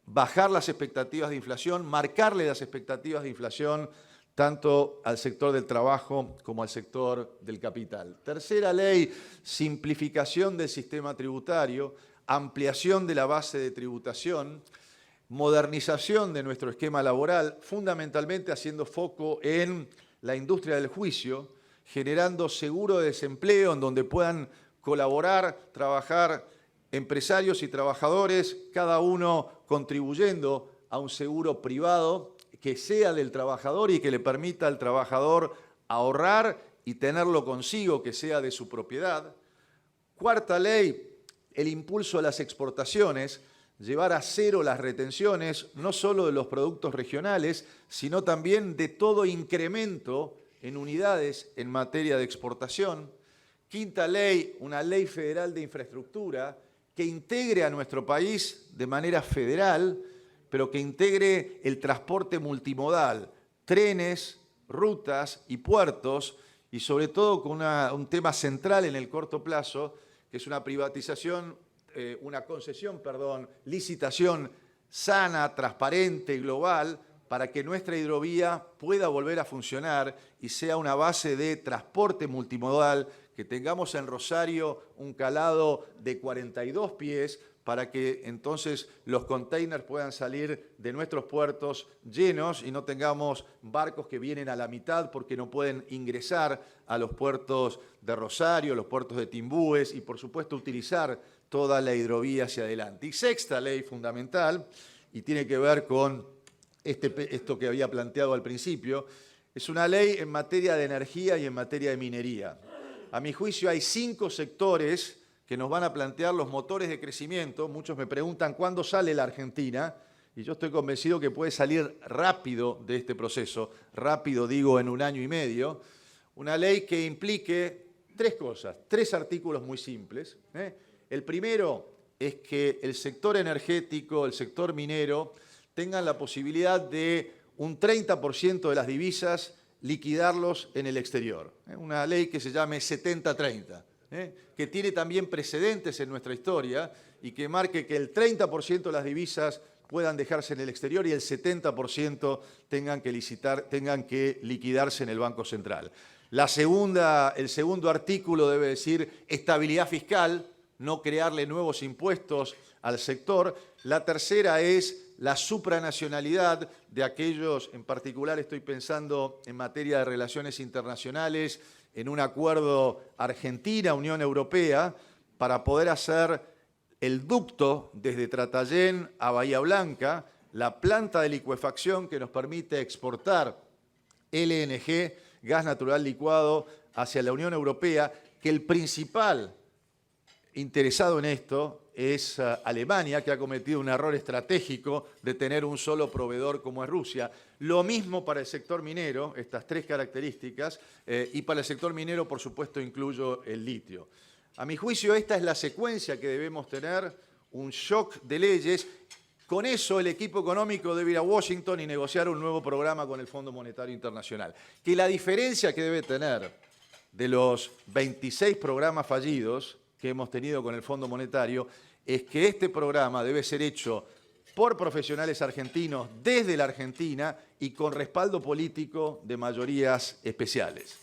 bajar las expectativas de inflación, marcarle las expectativas de inflación tanto al sector del trabajo como al sector del capital. Tercera ley, simplificación del sistema tributario, ampliación de la base de tributación, modernización de nuestro esquema laboral, fundamentalmente haciendo foco en la industria del juicio, generando seguro de desempleo en donde puedan colaborar, trabajar empresarios y trabajadores, cada uno contribuyendo a un seguro privado que sea del trabajador y que le permita al trabajador ahorrar y tenerlo consigo, que sea de su propiedad. Cuarta ley, el impulso a las exportaciones, llevar a cero las retenciones, no solo de los productos regionales, sino también de todo incremento en unidades en materia de exportación. Quinta ley, una ley federal de infraestructura que integre a nuestro país de manera federal, pero que integre el transporte multimodal, trenes, rutas y puertos, y sobre todo con un tema central en el corto plazo, que es una licitación sana, transparente y global, para que nuestra hidrovía pueda volver a funcionar y sea una base de transporte multimodal, que tengamos en Rosario un calado de 42 pies, para que entonces los containers puedan salir de nuestros puertos llenos y no tengamos barcos que vienen a la mitad porque no pueden ingresar a los puertos de Rosario, los puertos de Timbúes y, por supuesto, utilizar toda la hidrovía hacia adelante. Y sexta ley fundamental, y tiene que ver con esto que había planteado al principio, es una ley en materia de energía y en materia de minería. A mi juicio hay 5 sectores que nos van a plantear los motores de crecimiento. Muchos me preguntan cuándo sale la Argentina, y yo estoy convencido que puede salir rápido de este proceso, rápido digo en 1 año y medio, una ley que implique 3 cosas, 3 artículos muy simples. El primero es que el sector energético, el sector minero, tengan la posibilidad de un 30% de las divisas liquidarlos en el exterior. Una ley que se llame 70-30. Que tiene también precedentes en nuestra historia y que marque que el 30% de las divisas puedan dejarse en el exterior y el 70% tengan que liquidarse en el Banco Central. El segundo artículo debe decir estabilidad fiscal, no crearle nuevos impuestos al sector. La tercera es la supranacionalidad de aquellos, en particular estoy pensando en materia de relaciones internacionales, en un acuerdo Argentina-Unión Europea para poder hacer el ducto desde Tratayén a Bahía Blanca, la planta de licuefacción que nos permite exportar LNG, gas natural licuado, hacia la Unión Europea, que el principal interesado en esto es Alemania, que ha cometido un error estratégico de tener un solo proveedor como es Rusia. Lo mismo para el sector minero, estas 3 características, y para el sector minero, por supuesto, incluyo el litio. A mi juicio, esta es la secuencia que debemos tener, un shock de leyes. Con eso, el equipo económico debe ir a Washington y negociar un nuevo programa con el Fondo Monetario Internacional. Que la diferencia que debe tener de los 26 programas fallidos que hemos tenido con el Fondo Monetario es que este programa debe ser hecho por profesionales argentinos desde la Argentina y con respaldo político de mayorías especiales.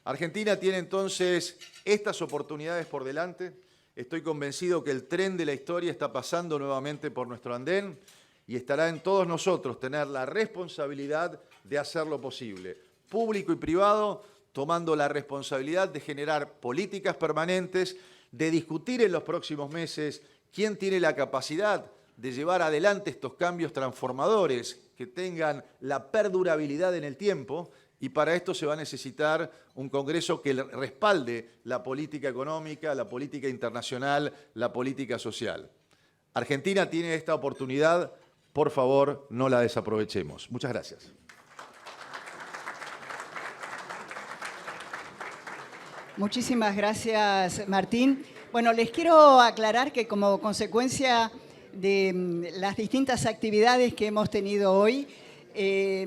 Argentina tiene entonces estas oportunidades por delante. Estoy convencido que el tren de la historia está pasando nuevamente por nuestro andén y estará en todos nosotros tener la responsabilidad de hacerlo posible, público y privado, tomando la responsabilidad de generar políticas permanentes, de discutir en los próximos meses quién tiene la capacidad de llevar adelante estos cambios transformadores que tengan la perdurabilidad en el tiempo, y para esto se va a necesitar un Congreso que respalde la política económica, la política internacional, la política social. Argentina tiene esta oportunidad, por favor, no la desaprovechemos. Muchas gracias. Muchísimas gracias, Martín. Bueno, les quiero aclarar que como consecuencia de las distintas actividades que hemos tenido hoy,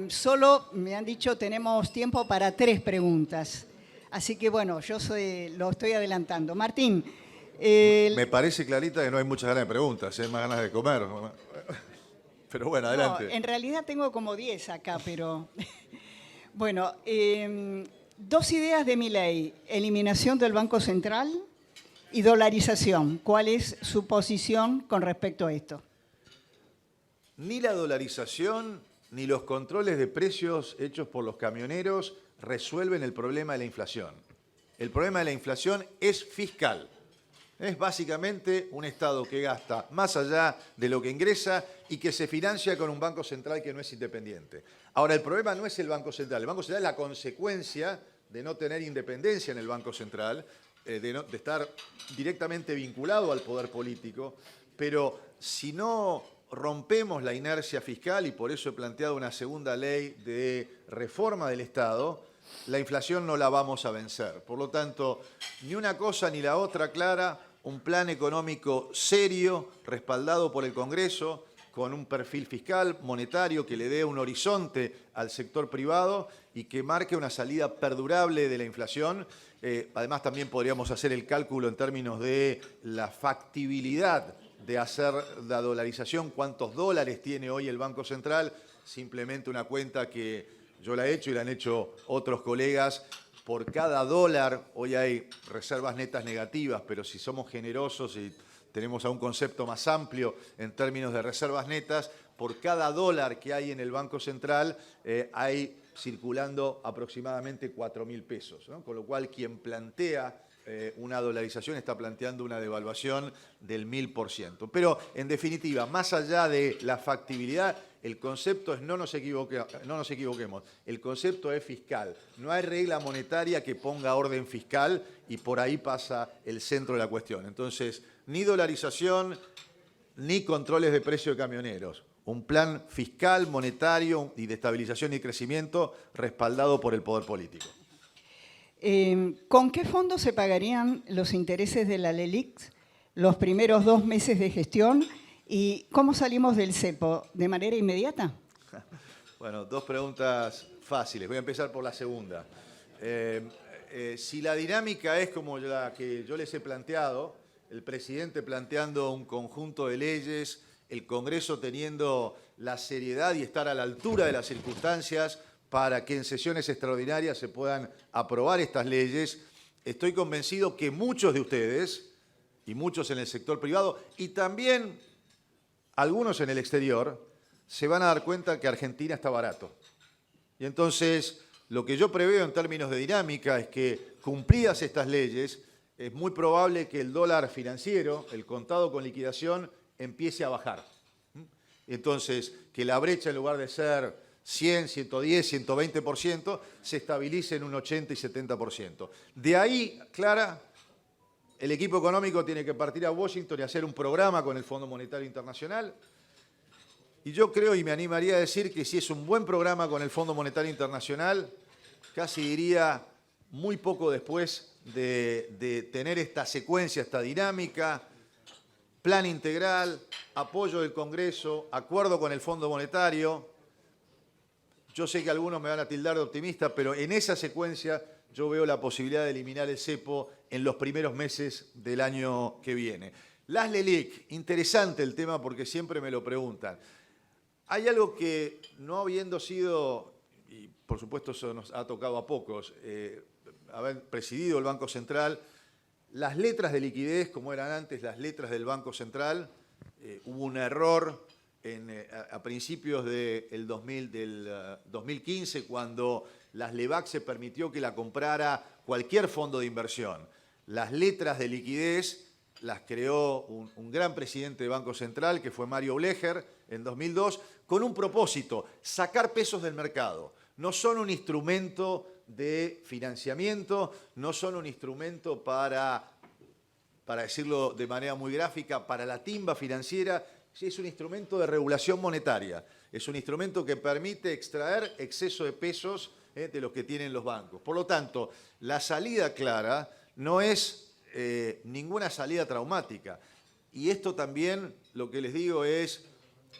solo me han dicho tenemos tiempo para 3 preguntas. Así que bueno, yo lo estoy adelantando. Martín. Me parece, Clarita, que no hay muchas ganas de preguntas, hay más ganas de comer. Pero bueno, adelante. No, en realidad tengo como 10 acá, pero... Bueno, 2 ideas de mi ley: eliminación del Banco Central y dolarización. ¿Cuál es su posición con respecto a esto? Ni la dolarización ni los controles de precios hechos por los camioneros resuelven el problema de la inflación. El problema de la inflación es fiscal. Es básicamente un Estado que gasta más allá de lo que ingresa y que se financia con un Banco Central que no es independiente. Ahora, el problema no es el Banco Central es la consecuencia de no tener independencia en el Banco Central, de estar directamente vinculado al poder político, pero si no rompemos la inercia fiscal, y por eso he planteado una segunda ley de reforma del Estado, la inflación no la vamos a vencer. Por lo tanto, ni una cosa ni la otra clara, un plan económico serio, respaldado por el Congreso, con un perfil fiscal, monetario, que le dé un horizonte al sector privado y que marque una salida perdurable de la inflación. Además, también podríamos hacer el cálculo en términos de la factibilidad de hacer la dolarización, cuántos dólares tiene hoy el Banco Central, simplemente una cuenta que yo la he hecho y la han hecho otros colegas. Por cada dólar, hoy hay reservas netas negativas, pero si somos generosos y tenemos a un concepto más amplio en términos de reservas netas, por cada dólar que hay en el Banco Central hay circulando aproximadamente 4.000 pesos, ¿no? Con lo cual quien plantea una dolarización está planteando una devaluación del 1000%. Pero, en definitiva, más allá de la factibilidad, el concepto es, no nos equivoquemos, el concepto es fiscal. No hay regla monetaria que ponga orden fiscal y por ahí pasa el centro de la cuestión. Entonces, ni dolarización, ni controles de precio de camioneros. Un plan fiscal, monetario y de estabilización y crecimiento respaldado por el poder político. ¿Con qué fondos se pagarían los intereses de la LELIQ los primeros 2 meses de gestión? ¿Y cómo salimos del cepo? ¿De manera inmediata? Bueno, 2 preguntas fáciles. Voy a empezar por la segunda. Si la dinámica es como la que yo les he planteado, el presidente planteando un conjunto de leyes, el Congreso teniendo la seriedad y estar a la altura de las circunstancias para que en sesiones extraordinarias se puedan aprobar estas leyes, estoy convencido que muchos de ustedes, y muchos en el sector privado, y también algunos en el exterior, se van a dar cuenta que Argentina está barato. Y entonces, lo que yo preveo en términos de dinámica es que, cumplidas estas leyes, es muy probable que el dólar financiero, el contado con liquidación, empiece a bajar. Entonces, que la brecha en lugar de ser 100, 110, 120%, se estabilice en un 80 y 70%. De ahí, Clara, el equipo económico tiene que partir a Washington y hacer un programa con el Fondo Monetario Internacional. Y yo creo, y me animaría a decir, que si es un buen programa con el Fondo Monetario Internacional, casi diría muy poco después de tener esta secuencia, esta dinámica, plan integral, apoyo del Congreso, acuerdo con el Fondo Monetario. Yo sé que algunos me van a tildar de optimista, pero en esa secuencia yo veo la posibilidad de eliminar el cepo en los primeros meses del año que viene. Las LELIQ, interesante el tema porque siempre me lo preguntan. Hay algo que, no habiendo sido, y por supuesto eso nos ha tocado a pocos, haber presidido el Banco Central, las letras de liquidez, como eran antes las letras del Banco Central, hubo un error a principios del 2015, cuando las LEBAC se permitió que la comprara cualquier fondo de inversión. Las letras de liquidez las creó un gran presidente de Banco Central, que fue Mario Blecher, en 2002, con un propósito: sacar pesos del mercado. No son un instrumento de financiamiento, no son un instrumento para decirlo de manera muy gráfica, para la timba financiera. Es un instrumento de regulación monetaria, es un instrumento que permite extraer exceso de pesos de los que tienen los bancos. Por lo tanto, la salida clara no es ninguna salida traumática. Y esto también, lo que les digo es,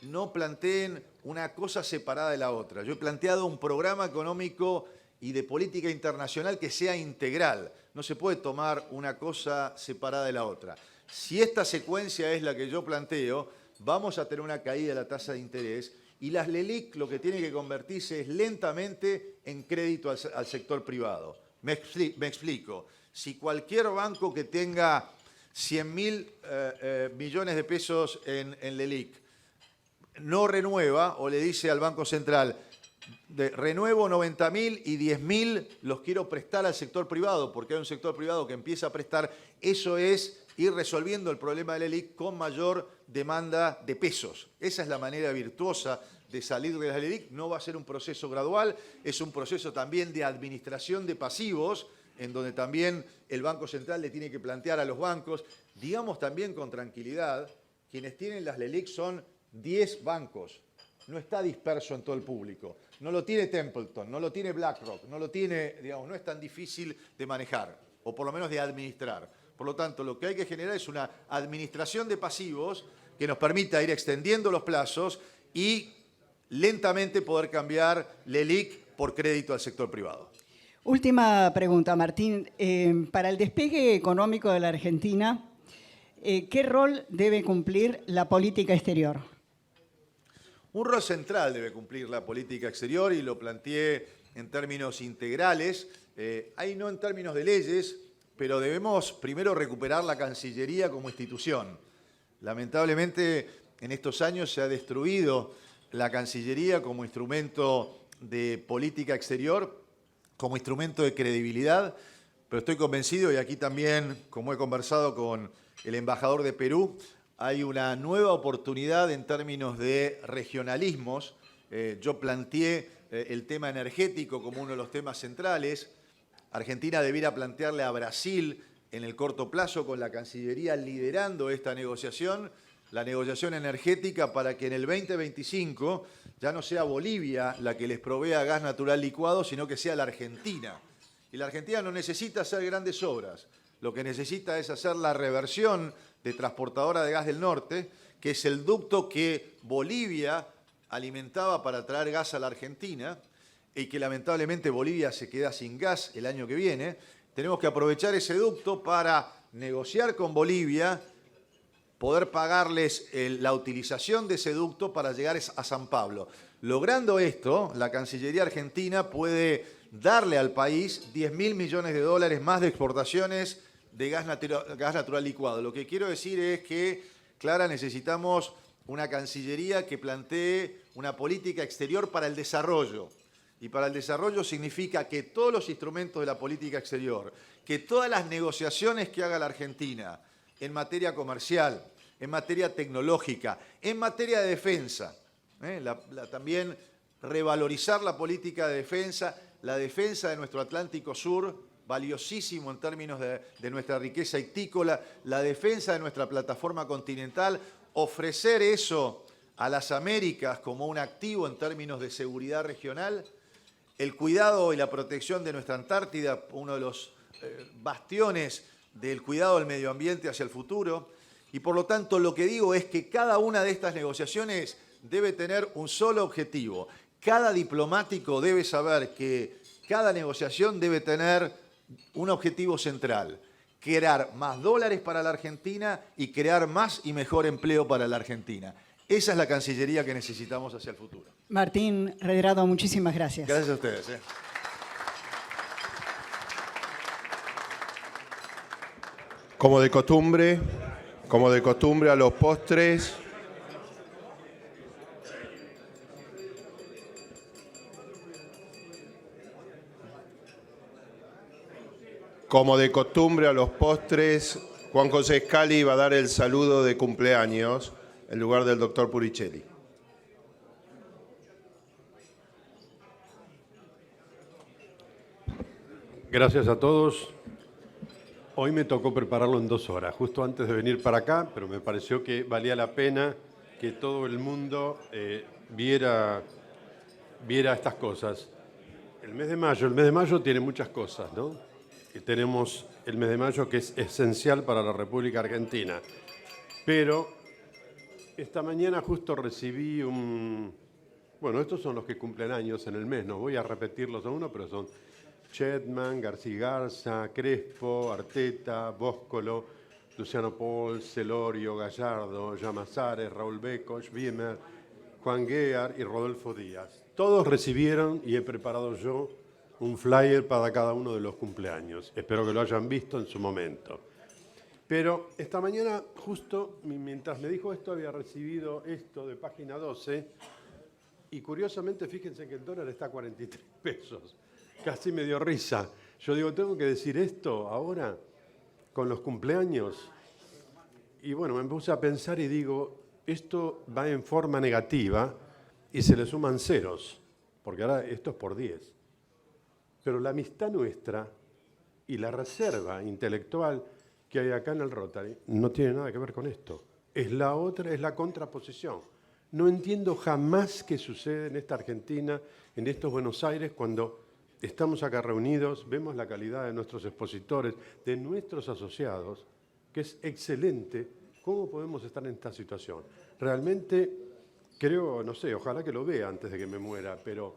no planteen una cosa separada de la otra. Yo he planteado un programa económico y de política internacional que sea integral. No se puede tomar una cosa separada de la otra. Si esta secuencia es la que yo planteo, vamos a tener una caída de la tasa de interés y las LELIQ lo que tiene que convertirse es lentamente en crédito al sector privado. Me explico. Si cualquier banco que tenga 100.000 millones de pesos en LELIQ no renueva o le dice al Banco Central, renuevo 90.000 y 10.000 los quiero prestar al sector privado, porque hay un sector privado que empieza a prestar, eso es ir resolviendo el problema del LELIQ con mayor demanda de pesos. Esa es la manera virtuosa de salir de las LELIC. No va a ser un proceso gradual, es un proceso también de administración de pasivos, en donde también el Banco Central le tiene que plantear a los bancos. Digamos también con tranquilidad, quienes tienen las LELIC son 10 bancos. No está disperso en todo el público. No lo tiene Templeton, no lo tiene BlackRock, no lo tiene, digamos, no es tan difícil de manejar, o por lo menos de administrar. Por lo tanto, lo que hay que generar es una administración de pasivos que nos permita ir extendiendo los plazos y lentamente poder cambiar LELIC por crédito al sector privado. Última pregunta, Martín. Para el despegue económico de la Argentina, ¿qué rol debe cumplir la política exterior? Un rol central debe cumplir la política exterior y lo planteé en términos integrales, ahí no en términos de leyes, pero debemos primero recuperar la Cancillería como institución. Lamentablemente, en estos años se ha destruido la Cancillería como instrumento de política exterior, como instrumento de credibilidad, pero estoy convencido, y aquí también, como he conversado con el embajador de Perú, hay una nueva oportunidad en términos de regionalismos. Yo planteé el tema energético como uno de los temas centrales. Argentina debiera plantearle a Brasil en el corto plazo, con la Cancillería liderando esta negociación, la negociación energética para que en el 2025 ya no sea Bolivia la que les provea gas natural licuado, sino que sea la Argentina. Y la Argentina no necesita hacer grandes obras, lo que necesita es hacer la reversión de Transportadora de Gas del Norte, que es el ducto que Bolivia alimentaba para traer gas a la Argentina y que lamentablemente Bolivia se queda sin gas el año que viene. Tenemos que aprovechar ese ducto para negociar con Bolivia, poder pagarles la utilización de ese ducto para llegar a San Pablo. Logrando esto, la Cancillería argentina puede darle al país 10.000 millones de dólares más de exportaciones de gas natural licuado. Lo que quiero decir es que, Clara, necesitamos una Cancillería que plantee una política exterior para el desarrollo. Y para el desarrollo significa que todos los instrumentos de la política exterior, que todas las negociaciones que haga la Argentina en materia comercial, en materia tecnológica, en materia de defensa, también revalorizar la política de defensa, la defensa de nuestro Atlántico Sur, valiosísimo en términos de nuestra riqueza ictícola, la defensa de nuestra plataforma continental, ofrecer eso a las Américas como un activo en términos de seguridad regional, el cuidado y la protección de nuestra Antártida, uno de los bastiones del cuidado del medio ambiente hacia el futuro. Y por lo tanto, lo que digo es que cada una de estas negociaciones debe tener un solo objetivo. Cada diplomático debe saber que cada negociación debe tener un objetivo central: crear más dólares para la Argentina y crear más y mejor empleo para la Argentina. Esa es la Cancillería que necesitamos hacia el futuro. Martín Redrado, muchísimas gracias. Gracias a ustedes. Como de costumbre, a los postres. Como de costumbre, a los postres, Juan José Scali va a dar el saludo de cumpleaños en lugar del doctor Puricelli. Gracias a todos. Hoy me tocó prepararlo en 2 horas, justo antes de venir para acá, pero me pareció que valía la pena que todo el mundo viera estas cosas. El mes de mayo tiene muchas cosas, ¿no? Y tenemos el mes de mayo, que es esencial para la República Argentina. Pero esta mañana justo recibí bueno, estos son los que cumplen años en el mes, no voy a repetirlos a uno, pero son Chetman, García Garza, Crespo, Arteta, Bóscolo, Luciano Pol, Celorio, Gallardo, Llamazares, Raúl Becos, Wiemer, Juan Guear y Rodolfo Díaz. Todos recibieron, y he preparado yo, un flyer para cada uno de los cumpleaños. Espero que lo hayan visto en su momento. Pero esta mañana, justo mientras me dijo esto, había recibido esto de página 12, y curiosamente, fíjense que el dólar está a 43 pesos. Casi me dio risa. Yo digo, ¿tengo que decir esto ahora con los cumpleaños? Y bueno, me puse a pensar y digo, esto va en forma negativa y se le suman ceros, porque ahora esto es por 10. Pero la amistad nuestra y la reserva intelectual que hay acá en el Rotary no tiene nada que ver con esto. Es la otra, es la contraposición. No entiendo jamás qué sucede en esta Argentina, en estos Buenos Aires, cuando estamos acá reunidos, vemos la calidad de nuestros expositores, de nuestros asociados, que es excelente. ¿Cómo podemos estar en esta situación? Realmente creo, no sé, ojalá que lo vea antes de que me muera, pero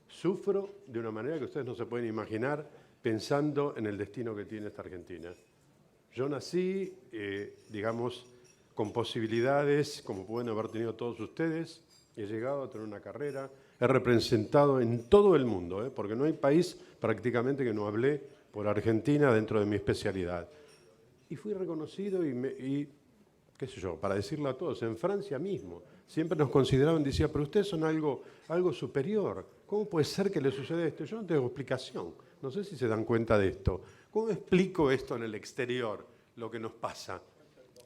sufro de una manera que ustedes no se pueden imaginar pensando en el destino que tiene esta Argentina. Yo nací, digamos, con posibilidades, como pueden haber tenido todos ustedes. He llegado a tener una carrera, he representado en todo el mundo, porque no hay país prácticamente que no hablé por Argentina dentro de mi especialidad. Y fui reconocido y qué sé yo, para decirlo a todos, en Francia mismo, siempre nos consideraban, decía, pero ustedes son algo superior. ¿Cómo puede ser que les suceda esto? Yo no tengo explicación. No sé si se dan cuenta de esto. ¿Cómo explico esto en el exterior, lo que nos pasa?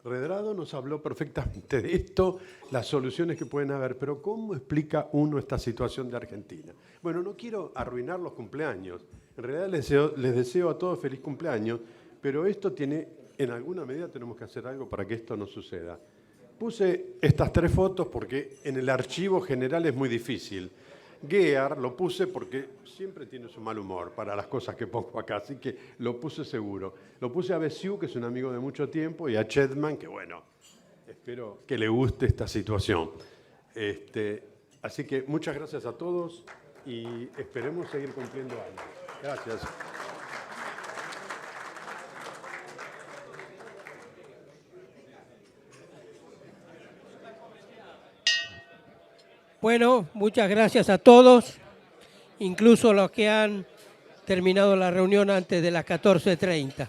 Redrado nos habló perfectamente de esto, las soluciones que pueden haber, pero ¿cómo explica uno esta situación de Argentina? Bueno, no quiero arruinar los cumpleaños. En realidad les deseo a todos feliz cumpleaños, pero esto tiene, en alguna medida tenemos que hacer algo para que esto no suceda. Puse estas 3 fotos porque en el archivo general es muy difícil. Guéar lo puse porque siempre tiene su mal humor para las cosas que pongo acá, así que lo puse seguro. Lo puse a Bessiou, que es un amigo de mucho tiempo, y a Chetman, que bueno, espero que le guste esta situación. Así que muchas gracias a todos y esperemos seguir cumpliendo años. Gracias. Bueno, muchas gracias a todos, incluso los que han terminado la reunión antes de las 14:30.